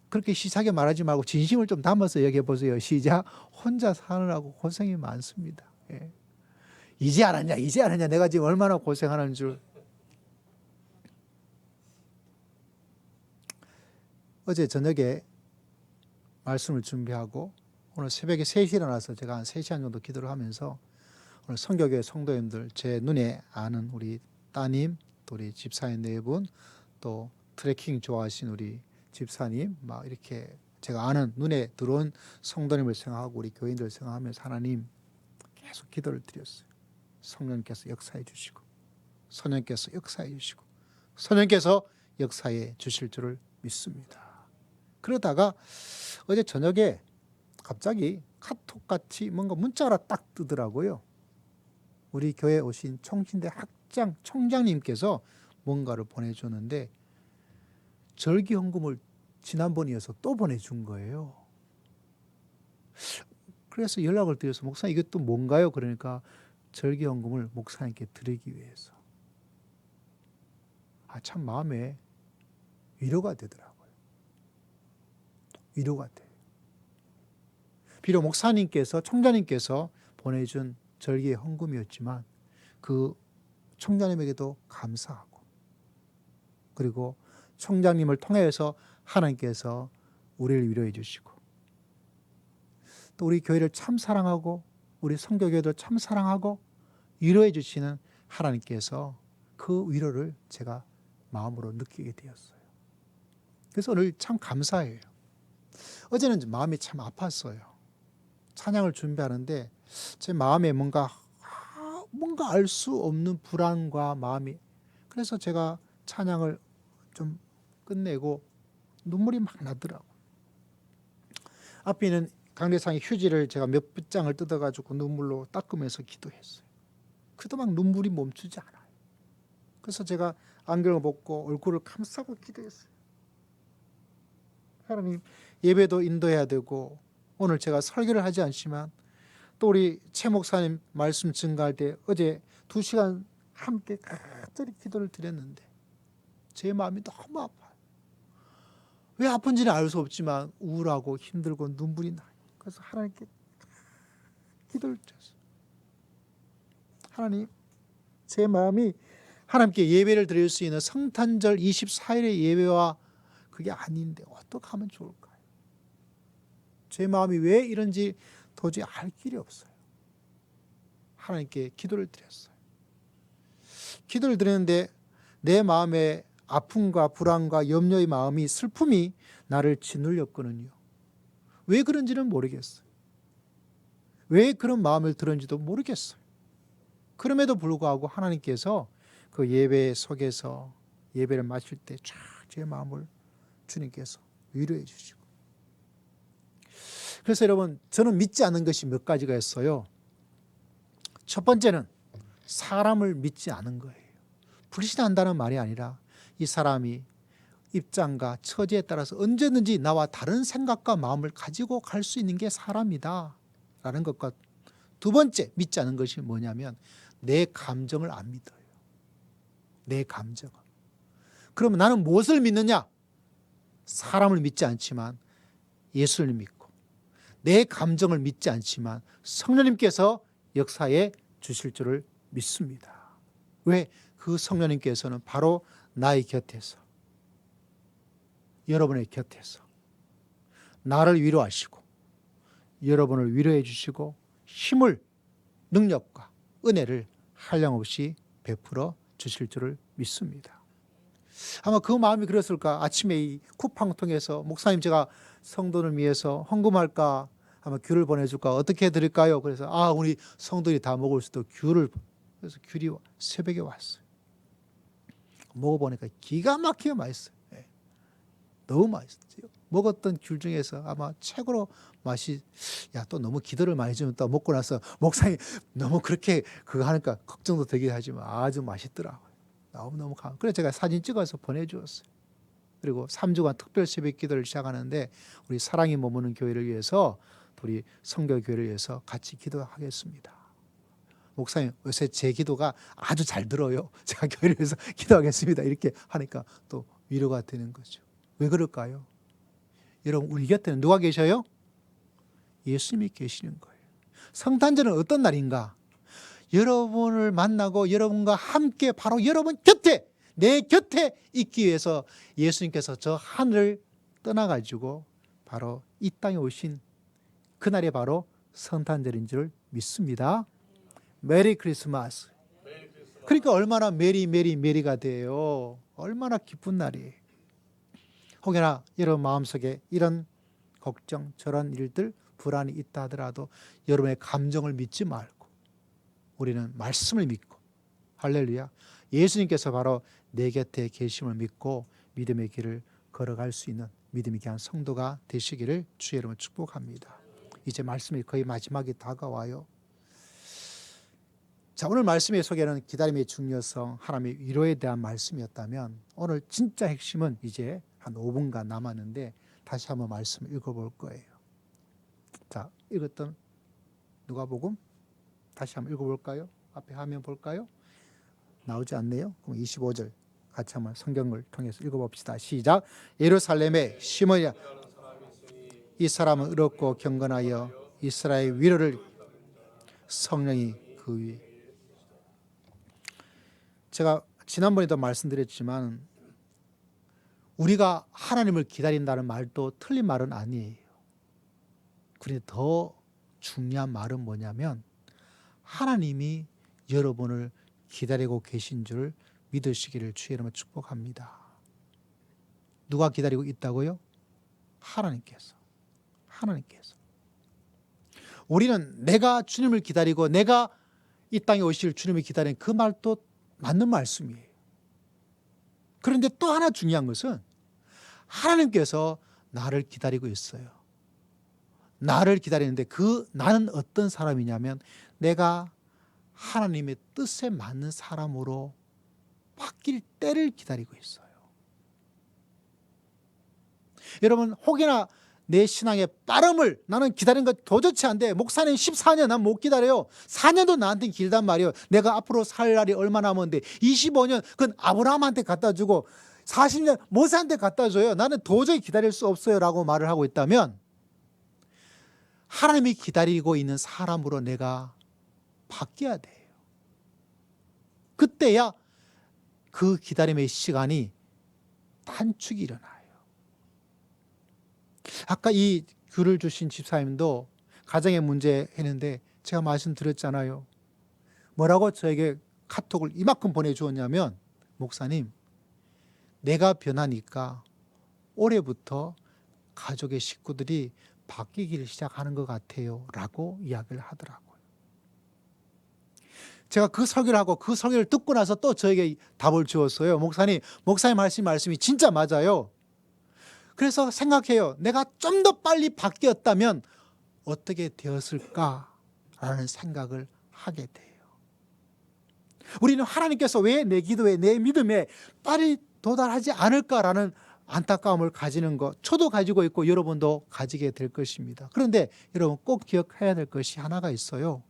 그렇게 시작에 말하지 말고 진심을 좀 담아서 얘기해 보세요. 시작. 혼자 사느라고 고생이 많습니다. 예. 이제 알았냐, 이제 알았냐, 내가 지금 얼마나 고생하는 줄. 어제 저녁에 말씀을 준비하고 오늘 새벽에 3시에 일어나서 제가 한 3시간 정도 기도를 하면서 오늘 성교교회 성도님들, 제 눈에 아는 우리 따님, 또 우리 집사님 4분, 또 트레킹 좋아하신 우리 집사님, 막 이렇게 제가 아는 눈에 들어온 성도님을 생각하고 우리 교인들 생각하면서 하나님 계속 기도를 드렸어요. 성령께서 역사해 주시고, 성령께서 역사해 주시고, 성령께서 역사해 주실 줄을 믿습니다. 그러다가 어제 저녁에 갑자기 카톡같이 뭔가 문자가 딱 뜨더라고요. 우리 교회에 오신 총신대 학장 총장님께서 뭔가를 보내줬는데 절기헌금을 지난번에 이어서 또 보내준 거예요. 그래서 연락을 드려서 목사님 이게 또 뭔가요? 그러니까 절기헌금을 목사님께 드리기 위해서. 참 마음에 위로가 되더라고요. 위로가 돼요. 비록 목사님께서, 총장님께서 보내준 절기의 헌금이었지만 그 총장님에게도 감사하고, 그리고 총장님을 통해서 하나님께서 우리를 위로해 주시고, 또 우리 교회를 참 사랑하고 우리 성교교회도 참 사랑하고 위로해 주시는 하나님께서 그 위로를 제가 마음으로 느끼게 되었어요. 그래서 오늘 참 감사해요. 어제는 마음이 참 아팠어요. 찬양을 준비하는데 제 마음에 뭔가 알 수 없는 불안과 마음이, 그래서 제가 찬양을 좀 끝내고 눈물이 막 나더라고요. 앞에 있는 강대상의 휴지를 제가 몇 장을 뜯어가지고 눈물로 닦으면서 기도했어요. 그래도 막 눈물이 멈추지 않아요. 그래서 제가 안경을 벗고 얼굴을 감싸고 기도했어요. 하나님, 예배도 인도해야 되고 오늘 제가 설교를 하지 않지만 또 우리 최 목사님 말씀 증가할 때 어제 2시간 함께 간절히 기도를 드렸는데 제 마음이 너무 아파요. 왜 아픈지는 알 수 없지만 우울하고 힘들고 눈물이 나요. 그래서 하나님께 기도를 드렸어요. 하나님, 제 마음이 하나님께 예배를 드릴 수 있는 성탄절 24일의 예배와 그게 아닌데 어떻게 하면 좋을까요? 제 마음이 왜 이런지 도저히 알 길이 없어요. 하나님께 기도를 드렸어요. 기도를 드렸는데 내 마음에 아픔과 불안과 염려의 마음이, 슬픔이 나를 짓눌렸거든요. 왜 그런지는 모르겠어요. 왜 그런 마음을 들었는지도 모르겠어요. 그럼에도 불구하고 하나님께서 그 예배 속에서 예배를 마칠 때 쫙 제 마음을 주님께서 위로해 주시고, 그래서 여러분, 저는 믿지 않는 것이 몇 가지가 있어요. 첫 번째는 사람을 믿지 않은 거예요. 불신한다는 말이 아니라 이 사람이 입장과 처지에 따라서 언제든지 나와 다른 생각과 마음을 가지고 갈 수 있는 게 사람이다 라는 것과, 두 번째 믿지 않는 것이 뭐냐면 내 감정을 안 믿어요. 내 감정을. 그러면 나는 무엇을 믿느냐? 사람을 믿지 않지만 예수를 믿고, 내 감정을 믿지 않지만 성령님께서 역사해 주실 줄을 믿습니다. 왜? 그 성령님께서는 바로 나의 곁에서, 여러분의 곁에서 나를 위로하시고 여러분을 위로해 주시고 힘을, 능력과 은혜를 한량없이 베풀어 주실 줄을 믿습니다. 아마 그 마음이 그랬을까? 아침에 이 쿠팡 통해서 목사님 제가 성도를 위해서 헌금할까? 아마 귤을 보내줄까? 어떻게 드릴까요? 그래서 우리 성도들이 다 먹을 수 있도록 귤을, 그래서 귤이 새벽에 왔어요. 먹어보니까 기가 막히게 맛있어요. 예. 너무 맛있어요. 먹었던 귤 중에서 아마 최고로 맛이, 또 너무 기도를 많이 주면 또 먹고 나서 목사님 너무 그렇게 그거 하니까 걱정도 되긴 하지만 아주 맛있더라고요. 너무너무 감사해요. 그래서 제가 사진 찍어서 보내주었어요. 그리고 3주간 특별 새벽 기도를 시작하는데 우리 사랑이 머무는 교회를 위해서, 우리 성교교회를 위해서 같이 기도하겠습니다. 목사님 요새 제 기도가 아주 잘 들어요. 제가 교회를 위해서 기도하겠습니다. 이렇게 하니까 또 위로가 되는 거죠. 왜 그럴까요? 여러분 우리 곁에는 누가 계셔요? 예수님이 계시는 거예요. 성탄절은 어떤 날인가? 여러분을 만나고 여러분과 함께 바로 여러분 곁에, 내 곁에 있기 위해서 예수님께서 저 하늘을 떠나가지고 바로 이 땅에 오신 그날이 바로 성탄절인 줄 믿습니다. 메리 크리스마스. 그러니까 얼마나 메리가 돼요. 얼마나 기쁜 날이에요. 혹여나 여러분 마음속에 이런 걱정, 저런 일들, 불안이 있다 하더라도 여러분의 감정을 믿지 말고 우리는 말씀을 믿고, 할렐루야, 예수님께서 바로 내 곁에 계심을 믿고 믿음의 길을 걸어갈 수 있는 믿음이 귀한 성도가 되시기를 주의 이름으로 축복합니다. 이제 말씀이 거의 마지막에 다가와요. 자, 오늘 말씀의 소개는 기다림의 중요성, 하나님의 위로에 대한 말씀이었다면 오늘 진짜 핵심은 이제 한 5분간 남았는데 다시 한번 말씀을 읽어볼 거예요. 자, 읽었던 누가복음 다시 한번 읽어볼까요? 앞에 화면 볼까요? 나오지 않네요. 그럼 25절 같이 한번 성경을 통해서 읽어봅시다. 시작. 예루살렘에 시몬이라 이 사람은 의롭고 경건하여 이스라엘 위로를 성령이 그 위에. 제가 지난번에도 말씀드렸지만 우리가 하나님을 기다린다는 말도 틀린 말은 아니에요. 그런데 더 중요한 말은 뭐냐면 하나님이 여러분을 기다리고 계신 줄 믿으시기를 주의 이름으로 축복합니다. 누가 기다리고 있다고요? 하나님께서. 우리는 내가 주님을 기다리고 내가 이 땅에 오실 주님을 기다리는 그 말도 맞는 말씀이에요. 그런데 또 하나 중요한 것은 하나님께서 나를 기다리고 있어요. 나를 기다리는데 그 나는 어떤 사람이냐면 내가 하나님의 뜻에 맞는 사람으로 바뀔 때를 기다리고 있어요. 여러분 혹여나 내 신앙의 빠름을 나는 기다리는 거 도저히 안 돼. 목사님 14년 난 못 기다려요. 4년도 나한테는 길단 말이에요. 내가 앞으로 살 날이 얼마 남았는데 25년 그건 아브라함한테 갖다 주고 40년 모세한테 갖다 줘요. 나는 도저히 기다릴 수 없어요 라고 말을 하고 있다면 하나님이 기다리고 있는 사람으로 내가 바뀌어야 돼요. 그때야 그 기다림의 시간이 단축이 일어나요. 아까 이 글을 주신 집사님도 가정의 문제 했는데 제가 말씀드렸잖아요. 뭐라고 저에게 카톡을 이만큼 보내주었냐면 목사님 내가 변하니까 올해부터 가족의 식구들이 바뀌기를 시작하는 것 같아요 라고 이야기를 하더라고요. 제가 그 설교를 하고 그 설교를 듣고 나서 또 저에게 답을 주었어요. 목사님 하신 말씀이 진짜 맞아요. 그래서 생각해요. 내가 좀 더 빨리 바뀌었다면 어떻게 되었을까라는 생각을 하게 돼요. 우리는 하나님께서 왜 내 기도에 내 믿음에 빨리 도달하지 않을까라는 안타까움을 가지는 것 저도 가지고 있고 여러분도 가지게 될 것입니다. 그런데 여러분 꼭 기억해야 될 것이 하나가 있어요.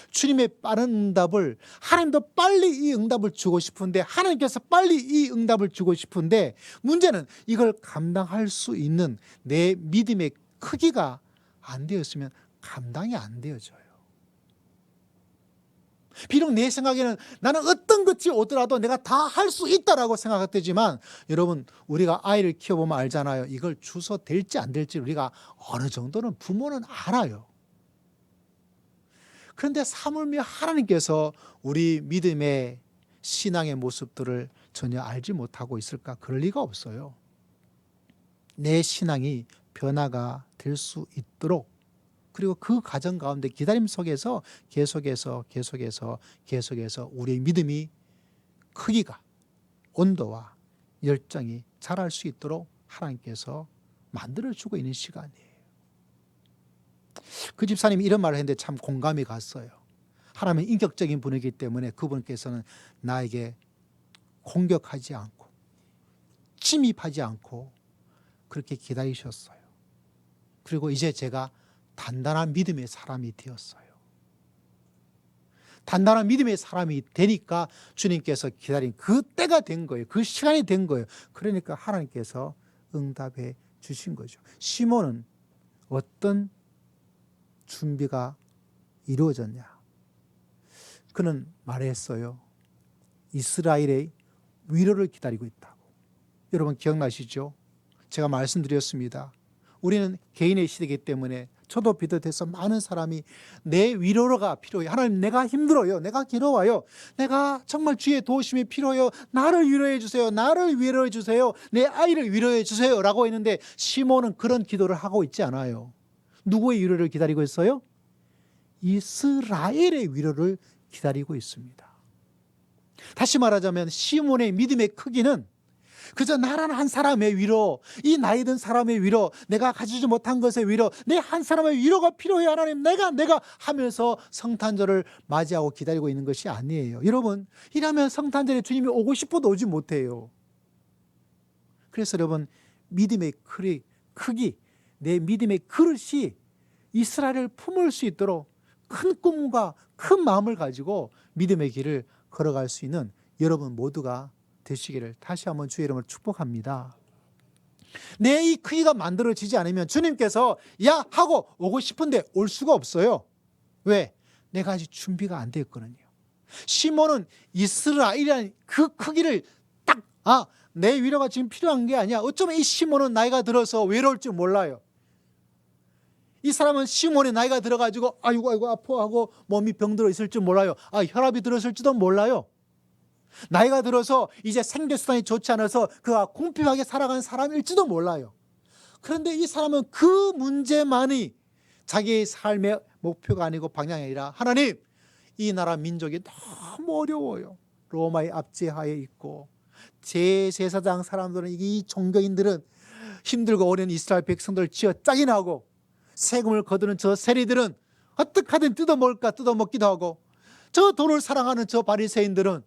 주님의 빠른 응답을 하나님도 빨리 이 응답을 주고 싶은데 하나님께서 빨리 이 응답을 주고 싶은데 문제는 이걸 감당할 수 있는 내 믿음의 크기가 안 되었으면 감당이 안 되어져요. 비록 내 생각에는 나는 어떤 것이 오더라도 내가 다 할 수 있다라고 생각했지만 여러분 우리가 아이를 키워보면 알잖아요. 이걸 주서 될지 안 될지 우리가 어느 정도는 부모는 알아요. 그런데 사물며 하나님께서 우리 믿음의 신앙의 모습들을 전혀 알지 못하고 있을까? 그럴 리가 없어요. 내 신앙이 변화가 될 수 있도록 그리고 그 과정 가운데 기다림 속에서 계속해서 우리의 믿음이 크기가 온도와 열정이 자랄 수 있도록 하나님께서 만들어주고 있는 시간이에요. 그 집사님이 이런 말을 했는데 참 공감이 갔어요. 하나님은 인격적인 분이기 때문에 그분께서는 나에게 공격하지 않고 침입하지 않고 그렇게 기다리셨어요. 그리고 이제 제가 단단한 믿음의 사람이 되었어요. 단단한 믿음의 사람이 되니까 주님께서 기다린 그 때가 된 거예요. 그 시간이 된 거예요. 그러니까 하나님께서 응답해 주신 거죠. 시몬은 어떤 준비가 이루어졌냐? 그는 말했어요. 이스라엘의 위로를 기다리고 있다고. 여러분 기억나시죠? 제가 말씀드렸습니다. 우리는 개인의 시대이기 때문에 저도 비롯해서 많은 사람이 내 위로가 필요해요. 하나님 내가 힘들어요. 내가 괴로워요. 내가 정말 주의 도우심이 필요해요. 나를 위로해 주세요. 나를 위로해 주세요. 내 아이를 위로해 주세요. 라고 했는데 시몬은 그런 기도를 하고 있지 않아요. 누구의 위로를 기다리고 있어요? 이스라엘의 위로를 기다리고 있습니다. 다시 말하자면 시몬의 믿음의 크기는 그저 나라는 한 사람의 위로, 이 나이 든 사람의 위로, 내가 가지지 못한 것의 위로, 내 한 사람의 위로가 필요해 하나님 내가 하면서 성탄절을 맞이하고 기다리고 있는 것이 아니에요. 여러분 이러면 성탄절에 주님이 오고 싶어도 오지 못해요. 그래서 여러분 믿음의 크기, 내 믿음의 그릇이 이스라엘을 품을 수 있도록 큰 꿈과 큰 마음을 가지고 믿음의 길을 걸어갈 수 있는 여러분 모두가 되시기를 다시 한번 주의 이름으로 축복합니다. 내 이 크기가 만들어지지 않으면 주님께서 야 하고 오고 싶은데 올 수가 없어요. 왜? 내가 아직 준비가 안 됐거든요. 시몬은 이스라엘이라는 그 크기를 딱 내 위로가 지금 필요한 게 아니야. 어쩌면 이 시몬은 나이가 들어서 외로울 줄 몰라요. 이 사람은 시몬의 나이가 들어가지고 아이고 아파하고 몸이 병들어 있을 줄 몰라요. 혈압이 들었을지도 몰라요. 나이가 들어서 이제 생계수단이 좋지 않아서 그가 궁핍하게 살아가는 사람일지도 몰라요. 그런데 이 사람은 그 문제만이 자기의 삶의 목표가 아니고 방향이 아니라 하나님 이 나라 민족이 너무 어려워요. 로마의 압제하에 있고 제사장 사람들은 이 종교인들은 힘들고 어려운 이스라엘 백성들을 쥐어 짜gin하고 세금을 거두는 저 세리들은 어떻게 하든 뜯어먹기도 하고 저 돈을 사랑하는 저 바리새인들은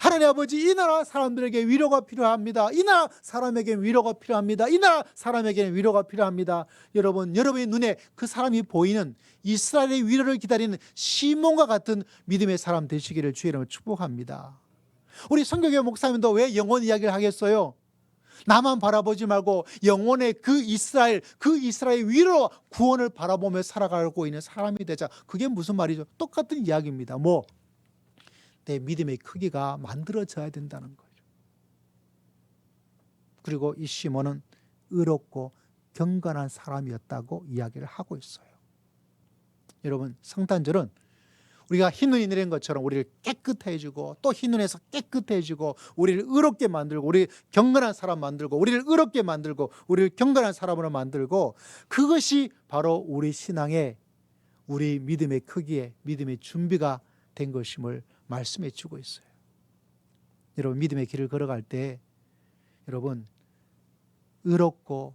하나님 아버지 이 나라 사람들에게 위로가 필요합니다. 이 나라 사람에게 위로가 필요합니다. 이 나라 사람에게는 위로가 필요합니다. 여러분 여러분의 눈에 그 사람이 보이는 이스라엘의 위로를 기다리는 시몬과 같은 믿음의 사람 되시기를 주의 이름으로 축복합니다. 우리 선교회 목사님도 왜 영혼 이야기를 하겠어요? 나만 바라보지 말고 영혼의 그 이스라엘 위로 구원을 바라보며 살아가고 있는 사람이 되자. 그게 무슨 말이죠? 똑같은 이야기입니다. 내 믿음의 크기가 만들어져야 된다는 거죠. 그리고 이 시몬은 의롭고 경건한 사람이었다고 이야기를 하고 있어요. 여러분 성탄절은 우리가 흰눈이 내린 것처럼 우리를 깨끗해 주고 또 흰눈에서 깨끗해 주고 우리를 의롭게 만들고 우리를 경건한 사람 만들고 우리를 의롭게 만들고 우리를 경건한 사람으로 만들고 그것이 바로 우리 신앙의 우리 믿음의 크기에 믿음의 준비가 된 것임을 말씀해 주고 있어요. 여러분 믿음의 길을 걸어갈 때 여러분 의롭고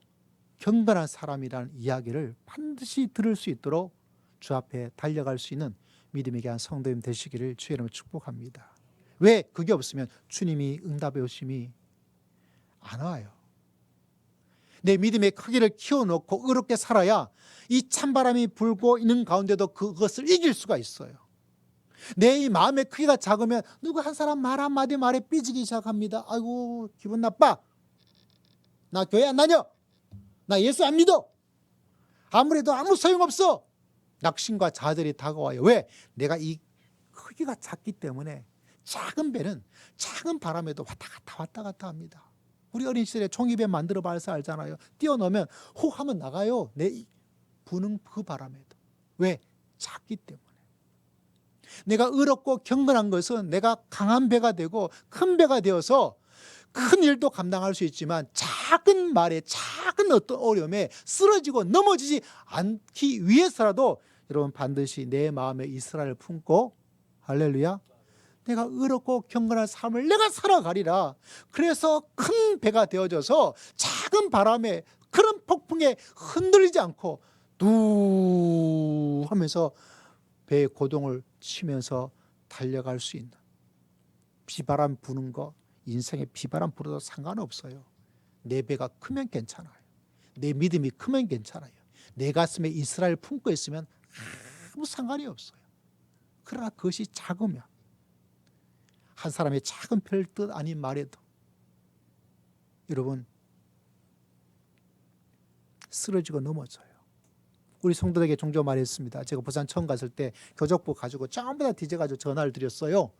경건한 사람이라는 이야기를 반드시 들을 수 있도록 주 앞에 달려갈 수 있는 믿음의 귀한 성도님 되시기를 주의 이름으로 축복합니다. 왜? 그게 없으면 주님이 응답해 오심이 안 와요. 내 믿음의 크기를 키워놓고 의롭게 살아야 이 찬바람이 불고 있는 가운데도 그것을 이길 수가 있어요. 내 이 마음의 크기가 작으면 누구 한 사람 말 한마디 말에 삐지기 시작합니다. 아이고 기분 나빠. 나 교회 안 다녀. 나 예수 안 믿어. 아무래도 아무 소용없어. 낙심과 좌절이 다가와요. 왜? 내가 이 크기가 작기 때문에 작은 배는 작은 바람에도 왔다 갔다 합니다. 우리 어린 시절에 종이배 만들어 봐서 알잖아요. 띄워넣으면 훅 하면 나가요. 부는 그 바람에도. 왜? 작기 때문에. 내가 어렵고 경건한 것은 내가 강한 배가 되고 큰 배가 되어서 큰 일도 감당할 수 있지만 작은 말에 작은 어떤 어려움에 쓰러지고 넘어지지 않기 위해서라도 여러분 반드시 내 마음에 이스라엘을 품고 할렐루야, 내가 어렵고 경건한 삶을 내가 살아가리라. 그래서 큰 배가 되어져서 작은 바람에 그런 폭풍에 흔들리지 않고 두 하면서 배의 고동을 치면서 달려갈 수 있는, 비바람 부는 거 인생에 비바람 불어도 상관없어요. 내 배가 크면 괜찮아요. 내 믿음이 크면 괜찮아요. 내 가슴에 이스라엘 품고 있으면 아무 상관이 없어요. 그러나 그것이 작으면, 한 사람의 작은 별 뜻 아닌 말에도 여러분 쓰러지고 넘어져요. 우리 성도들에게 종종 말했습니다. 제가 부산 처음 갔을 때 교적부 가지고 전부 다 뒤져가지고 전화를 드렸어요.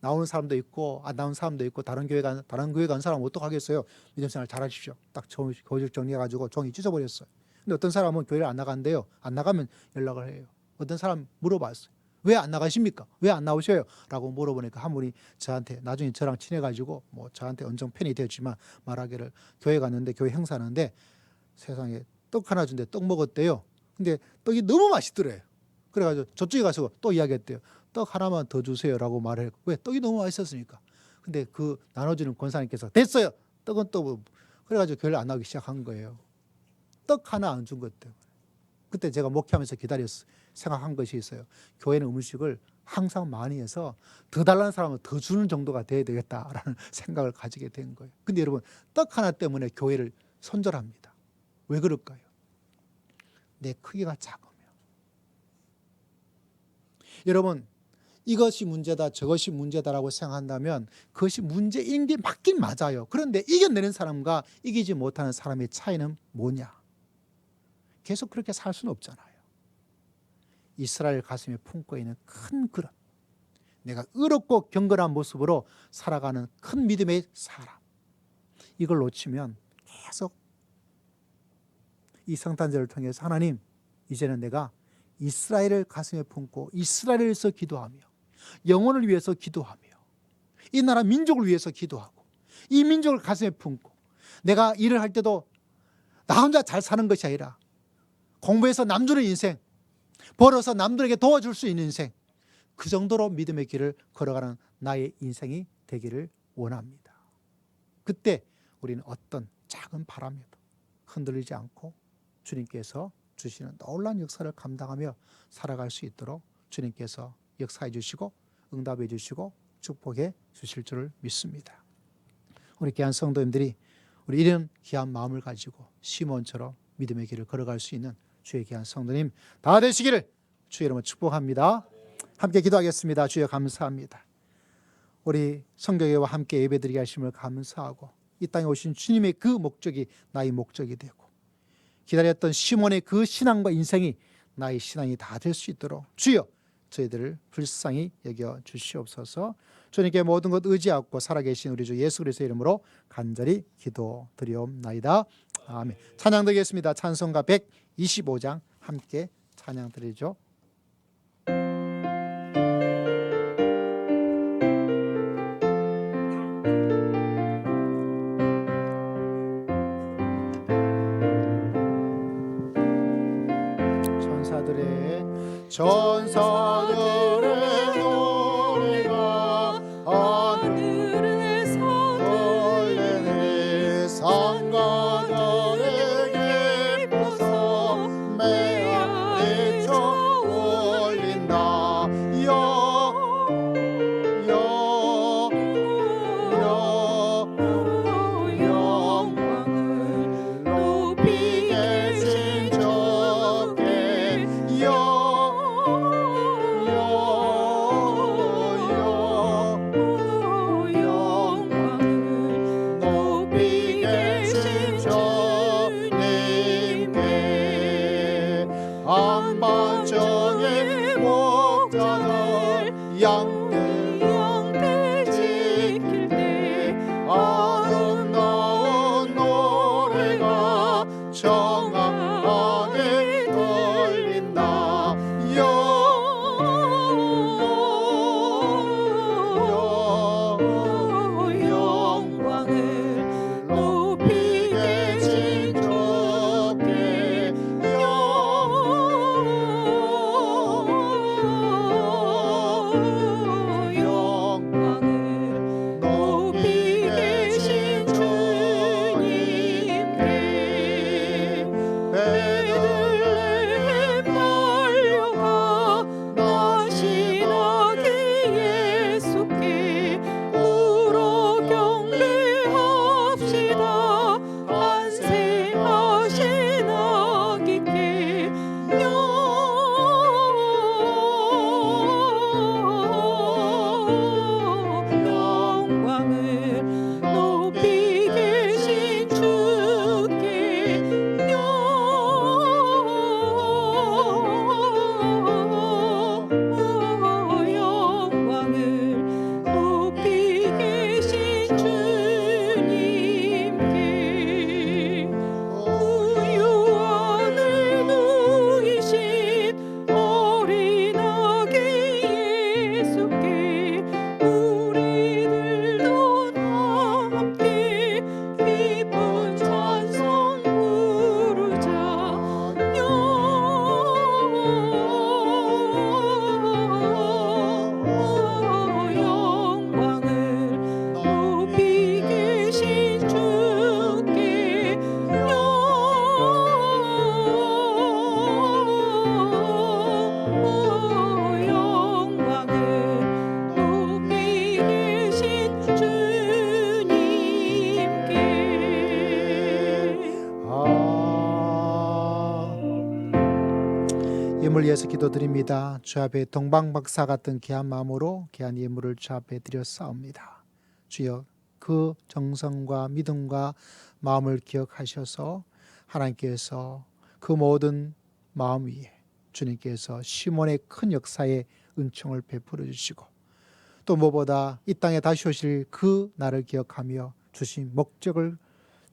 나오는 사람도 있고 안 나오는 사람도 있고 다른 교회 간 사람은 어떡하겠어요? 믿음생활 잘하십시오. 딱 교적 정리해가지고 종이 찢어버렸어요. 근데 어떤 사람은 교회를 안 나간대요. 안 나가면 연락을 해요. 어떤 사람 물어봤어요. 왜 안 나가십니까? 왜 안 나오셔요? 라고 물어보니까 한 분이 저한테, 나중에 저랑 친해가지고 뭐 저한테 엄청 팬이 되었지만 말하기를, 교회 갔는데 교회 행사하는데 세상에 떡 하나 준대. 떡 먹었대요. 근데 떡이 너무 맛있더래요. 그래가지고 저쪽에 가서 또 이야기했대요. 떡 하나만 더 주세요라고 말을 했고, 왜? 떡이 너무 맛있었으니까. 근데 그 나눠주는 권사님께서 됐어요. 떡은 또 뭐. 그래가지고 교회를 안 나오기 시작한 거예요. 떡 하나 안 준 것 때문에. 그때 제가 목회하면서 생각한 것이 있어요. 교회는 음식을 항상 많이 해서 더 달라는 사람은 더 주는 정도가 돼야 되겠다라는 생각을 가지게 된 거예요. 근데 여러분, 떡 하나 때문에 교회를 손절합니다. 왜 그럴까요? 내 크기가 작으면. 여러분, 이것이 문제다 저것이 문제다라고 생각한다면 그것이 문제인 게 맞긴 맞아요. 그런데 이겨내는 사람과 이기지 못하는 사람의 차이는 뭐냐? 계속 그렇게 살 수는 없잖아요. 이스라엘 가슴에 품고 있는 큰 그릇, 내가 의롭고 경건한 모습으로 살아가는 큰 믿음의 사람, 이걸 놓치면 계속 이 성탄절을 통해서 하나님, 이제는 내가 이스라엘을 가슴에 품고 이스라엘을 위해서 기도하며 영혼을 위해서 기도하며 이 나라 민족을 위해서 기도하고 이 민족을 가슴에 품고, 내가 일을 할 때도 나 혼자 잘 사는 것이 아니라 공부해서 남 주는 인생, 벌어서 남들에게 도와줄 수 있는 인생, 그 정도로 믿음의 길을 걸어가는 나의 인생이 되기를 원합니다. 그때 우리는 어떤 작은 바람에도 흔들리지 않고 주님께서 주시는 놀라운 역사를 감당하며 살아갈 수 있도록 주님께서 역사해 주시고 응답해 주시고 축복해 주실 줄을 믿습니다. 우리 귀한 성도님들이 우리 이런 귀한 마음을 가지고 시몬처럼 믿음의 길을 걸어갈 수 있는 주의 귀한 성도님 다 되시기를 주의 이름으로 축복합니다. 함께 기도하겠습니다. 주여 감사합니다. 우리 성교회와 함께 예배드리게 하심을 감사하고 이 땅에 오신 주님의 그 목적이 나의 목적이 되고 기다렸던 시몬의 그 신앙과 인생이 나의 신앙이 다 될 수 있도록 주여 저희들을 불쌍히 여겨 주시옵소서. 주님께 모든 것 의지하고 살아계신 우리 주 예수 그리스도의 이름으로 간절히 기도드리옵나이다. 아멘. 찬양 드리겠습니다. 찬송가 125장 함께 찬양 드리죠. 천사들의 노래가 하늘에서 들리네. 산과 들에 깊어서 매일 쳐 올린다. 영광을 높이 계신 주께 영광에 돌린다.
영광을 높이 계신 주께 영광을 높이 계신 주님께 베들레헴 달려가 나시나게 예수께 울어 경배합시다. 탄생하신 아기께 영광을 높이 계신 주께 영광을 높이 계신 주님께 우유 안에 누이신 어린아기 예수께 우리들도 다 함께 기쁜 찬송 부르자. 영광을 높이 계신 주께 영광을 높이 계신 주님께.
예물 위해서 기도드립니다. 주 앞에 동방박사 같은 귀한 마음으로 귀한 예물을 주 앞에 드렸사옵니다. 주여 그 정성과 믿음과 마음을 기억하셔서 하나님께서 그 모든 마음 위에 주님께서 시몬의 큰 역사의 은총을 베풀어 주시고 또 무엇보다 이 땅에 다시 오실 그 날을 기억하며 주신 목적을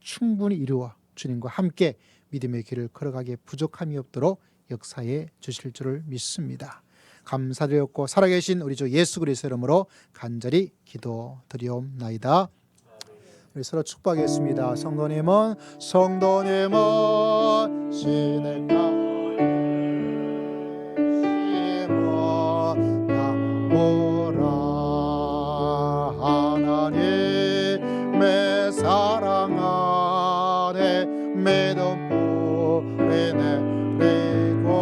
충분히 이루어 주님과 함께 믿음의 길을 걸어가기에 부족함이 없도록 역사해 주실 줄을 믿습니다. 감사드렸고 살아계신 우리 주 예수 그리스도의 이름으로 간절히 기도드리옵나이다. 우리 서로 축복하겠습니다. 성도님은 신의 가운데 심어나보라. 하나님의 사랑 안에 믿음 뿌리 내리고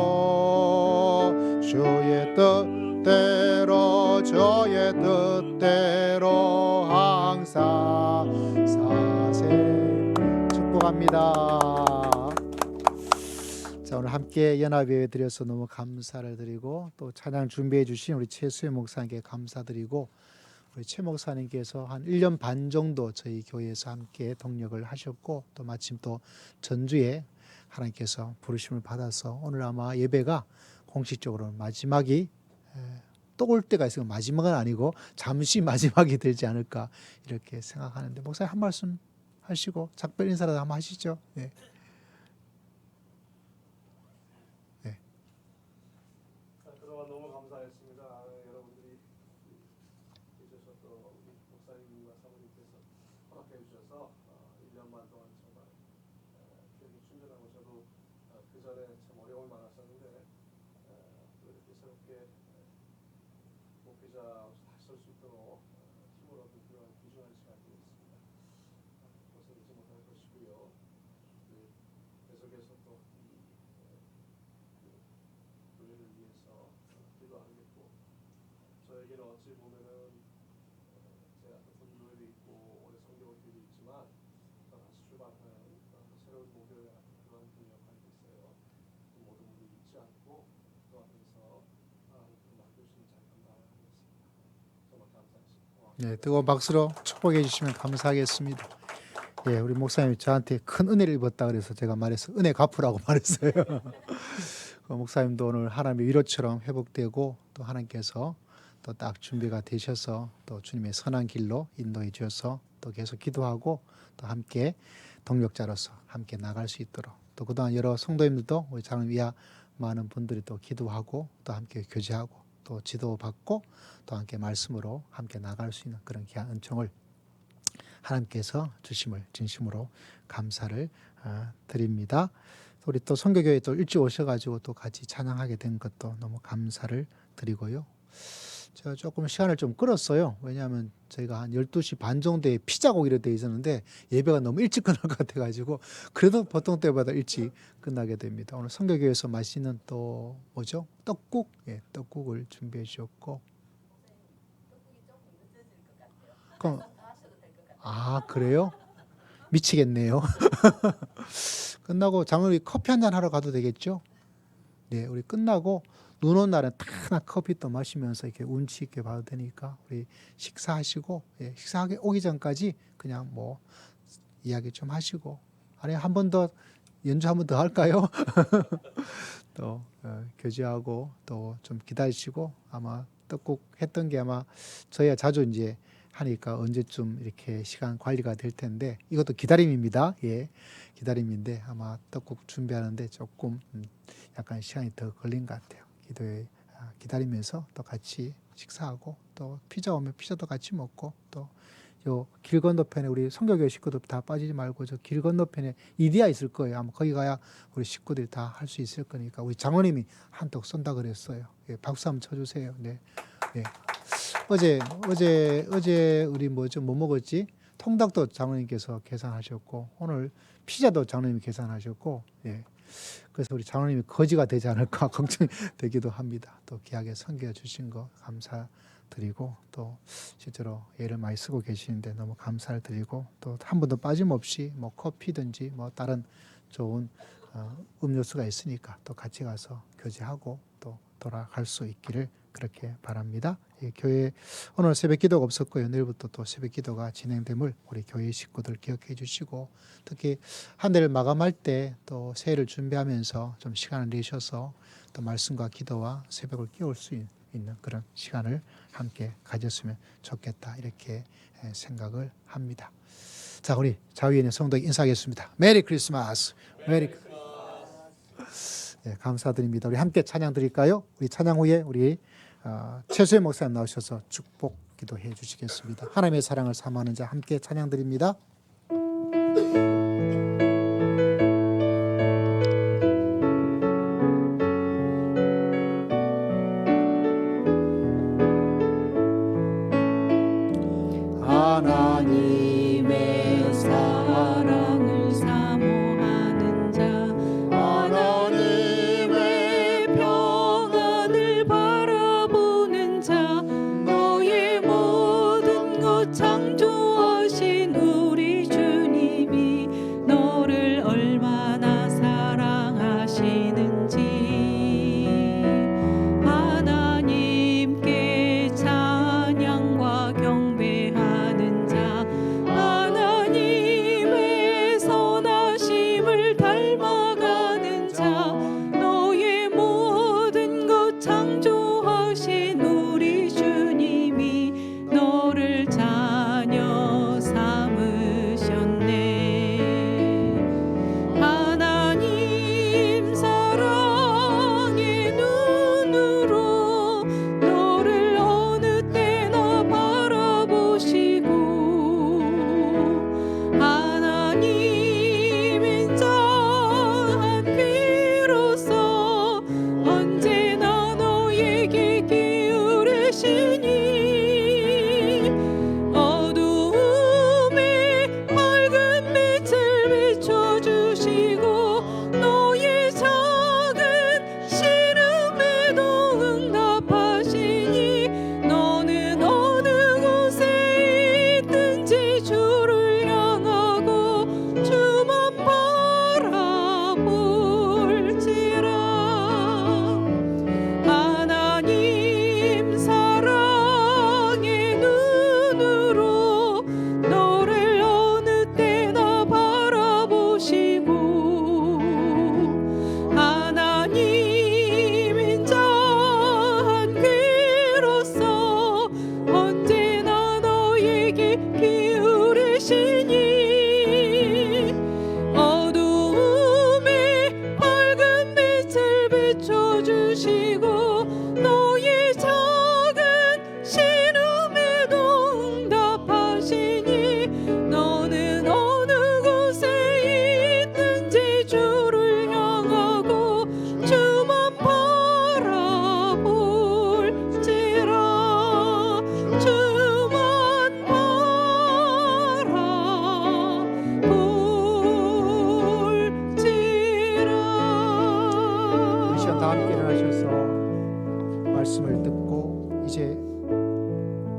주의 뜻대로 저의 뜻대로 항상 사세. 축복합니다. 자, 오늘 함께 연합예배 드려서 너무 감사를 드리고 또 찬양 준비해 주신 우리 최수혜 목사님께 감사드리고 우리 최 목사님께서 한 1년 반 정도 저희 교회에서 함께 동력을 하셨고 또 마침 또 전주에 하나님께서 부르심을 받아서 오늘 아마 예배가 공식적으로 마지막이 또 올 때가 있으면 마지막은 아니고 잠시 마지막이 되지 않을까 이렇게 생각하는데 목사님 한 말씀 하시고 작별 인사라도 한번 하시죠. 네.
그동안 너무 감사했습니다. 여러분들이 계셔서 또 우리 목사님과 사모님께서 허락해 주셔서 1년 반 동안 정말 교육이 충전하고 저도 그 전에 참 어려움이 많았었는데 또 이렇게 새롭게 목회자 다시 설 수 있도록 힘을 얻는 그런 귀중한 시간이 되었습니다. 고생 잊지 못할 것이고요. 계속해서 또 교회를 위해서 기도하겠고 저에게는 어찌 보면은 제가 또 분노도 있고 오래 섬겨올 때도 있지만 또 다시 출발하는 새로운 목요일 같은 그런 역할이 있어요. 모든 분들 잊지 않고 또 앞에서 하나님께서 맡겨주시는 잘 감당하겠습니다. 정말 감사했습니다.
네, 뜨거운 박수로 축복해 주시면 감사하겠습니다. 예, 우리 목사님이 저한테 큰 은혜를 입었다 그래서 제가 말해서 은혜 갚으라고 말했어요. 그 목사님도 오늘 하나님의 위로처럼 회복되고 또 하나님께서 또 딱 준비가 되셔서 또 주님의 선한 길로 인도해 주셔서 또 계속 기도하고 또 함께 동력자로서 함께 나갈 수 있도록 또 그동안 여러 성도님들도 우리 장로님 이하 많은 분들이 또 기도하고 또 함께 교제하고 또 지도받고 또 함께 말씀으로 함께 나갈 수 있는 그런 귀한 은총을 하나님께서 주심을 진심으로 감사를 드립니다. 우리 또 선교교회 또 일찍 오셔가지고 또 같이 찬양하게 된 것도 너무 감사를 드리고요. 제가 조금 시간을 좀 끌었어요. 왜냐하면 저희가 한 12시 반 정도에 피자 오기로 돼 있었는데 예배가 너무 일찍 끝날 것 같아가지고 그래도 보통 때보다 일찍 끝나게 됩니다. 오늘 선교교회에서 맛있는 또 뭐죠? 떡국? 예, 떡국을 준비해 주셨고. 그럼 그래요? 미치겠네요. 끝나고 장로님 커피 한잔 하러 가도 되겠죠? 네, 우리 끝나고 눈 오는 날은 탁 커피 또 마시면서 이렇게 운치 있게 봐도 되니까 우리 식사하시고 식사하기 오기 전까지 그냥 뭐 이야기 좀 하시고 아니 한 번 더 연주 한 번 더 할까요? 또 교제하고 또 좀 기다리시고 아마 떡국 했던 게 아마 저희가 자주 이제 하니까 언제쯤 이렇게 시간 관리가 될 텐데 이것도 기다림입니다. 예, 기다림인데 아마 떡국 준비하는데 조금 약간 시간이 더 걸린 것 같아요. 기도에 기다리면서 또 같이 식사하고 또 피자 오면 피자도 같이 먹고 또 요 길 건너편에 우리 선교교회 식구들 다 빠지지 말고 저 길 건너편에 이디야 있을 거예요. 아마 거기 가야 우리 식구들이 다 할 수 있을 거니까 우리 장로님이 한턱 쏜다 그랬어요. 예, 박수 한번 쳐주세요. 네. 예. 어제 우리 뭐 먹었지? 통닭도 장로님께서 계산하셨고 오늘 피자도 장로님이 계산하셨고 예. 그래서 우리 장로님이 거지가 되지 않을까 걱정되기도 합니다. 또 귀하게 섬겨 주신 거 감사드리고 또 실제로 애를 많이 쓰고 계시는데 너무 감사를 드리고 또 한 번도 빠짐없이 뭐 커피든지 뭐 다른 좋은 음료수가 있으니까 또 같이 가서 교제하고 또 돌아갈 수 있기를 그렇게 바랍니다. 예, 교회 오늘 새벽 기도가 없었고요. 내일부터 또 새벽 기도가 진행됨을 우리 교회 식구들 기억해 주시고 특히 한 해를 마감할 때 또 새해를 준비하면서 좀 시간을 내셔서 또 말씀과 기도와 새벽을 깨울 수 있는 그런 시간을 함께 가졌으면 좋겠다 이렇게 생각을 합니다. 자, 우리 자위에 있는 성도 인사하겠습니다. 메리 크리스마스. 메리 네, 감사드립니다. 우리 함께 찬양 드릴까요? 우리 찬양 후에 우리 최수혜 목사님 나오셔서 축복 기도해 주시겠습니다. 하나님의 사랑을 사모하는 자 함께 찬양 드립니다.
하나님의 사랑을 사모하는 자 하나님의 평안을 바라보는 자 너의 모든 것 창조하신 우리 주님이 너를
다 함께 일어나셔서 말씀을 듣고 이제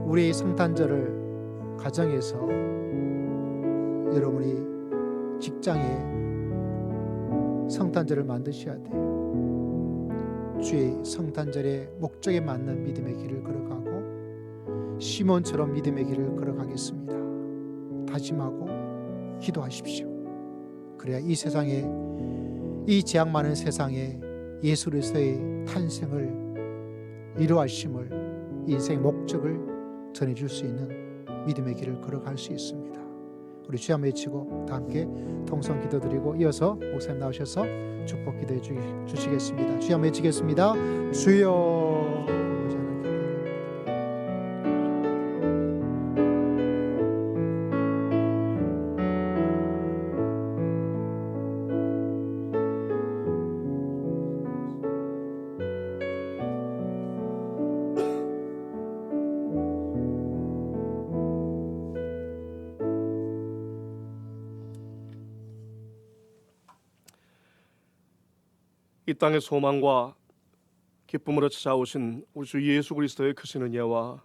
우리의 성탄절을 가정에서 여러분이 직장에 성탄절을 만드셔야 돼요. 주의 성탄절의 목적에 맞는 믿음의 길을 걸어가고 시몬처럼 믿음의 길을 걸어가겠습니다. 다짐하고 기도하십시오. 그래야 이 세상에, 이 재앙 많은 세상에 예수 그리스도의 탄생을 이루하심을, 인생의 목적을 전해줄 수 있는 믿음의 길을 걸어갈 수 있습니다. 우리 주여 외치고 다 함께 통성 기도드리고 이어서 목사님 나오셔서 축복 기도해 주시겠습니다. 주여 외치겠습니다. 주여.
이 땅의 소망과 기쁨으로 찾아오신 우리 주 예수 그리스도의 크신 은혜와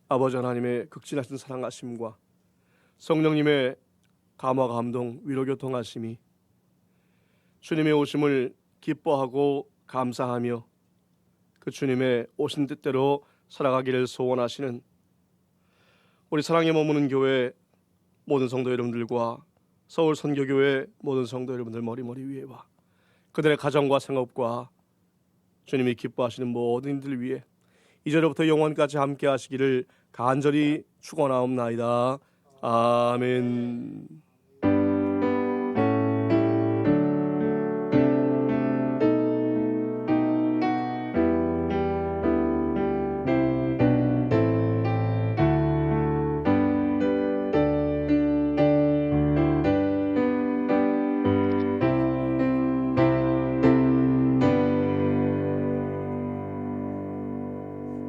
아버지 하나님의 극진하신 사랑하심과 성령님의 감화 감동 위로 교통하심이 주님의 오심을 기뻐하고 감사하며 그 주님의 오신 뜻대로 살아가기를 소원하시는 우리 사랑에 머무는 교회 모든 성도 여러분들과 서울 선교교회 모든 성도 여러분들 머리머리 위에와 그들의 가정과 생업과 주님이 기뻐하시는 모든 이들 위해 이제로부터 영원까지 함께 하시기를 간절히 축원하옵나이다. 아멘.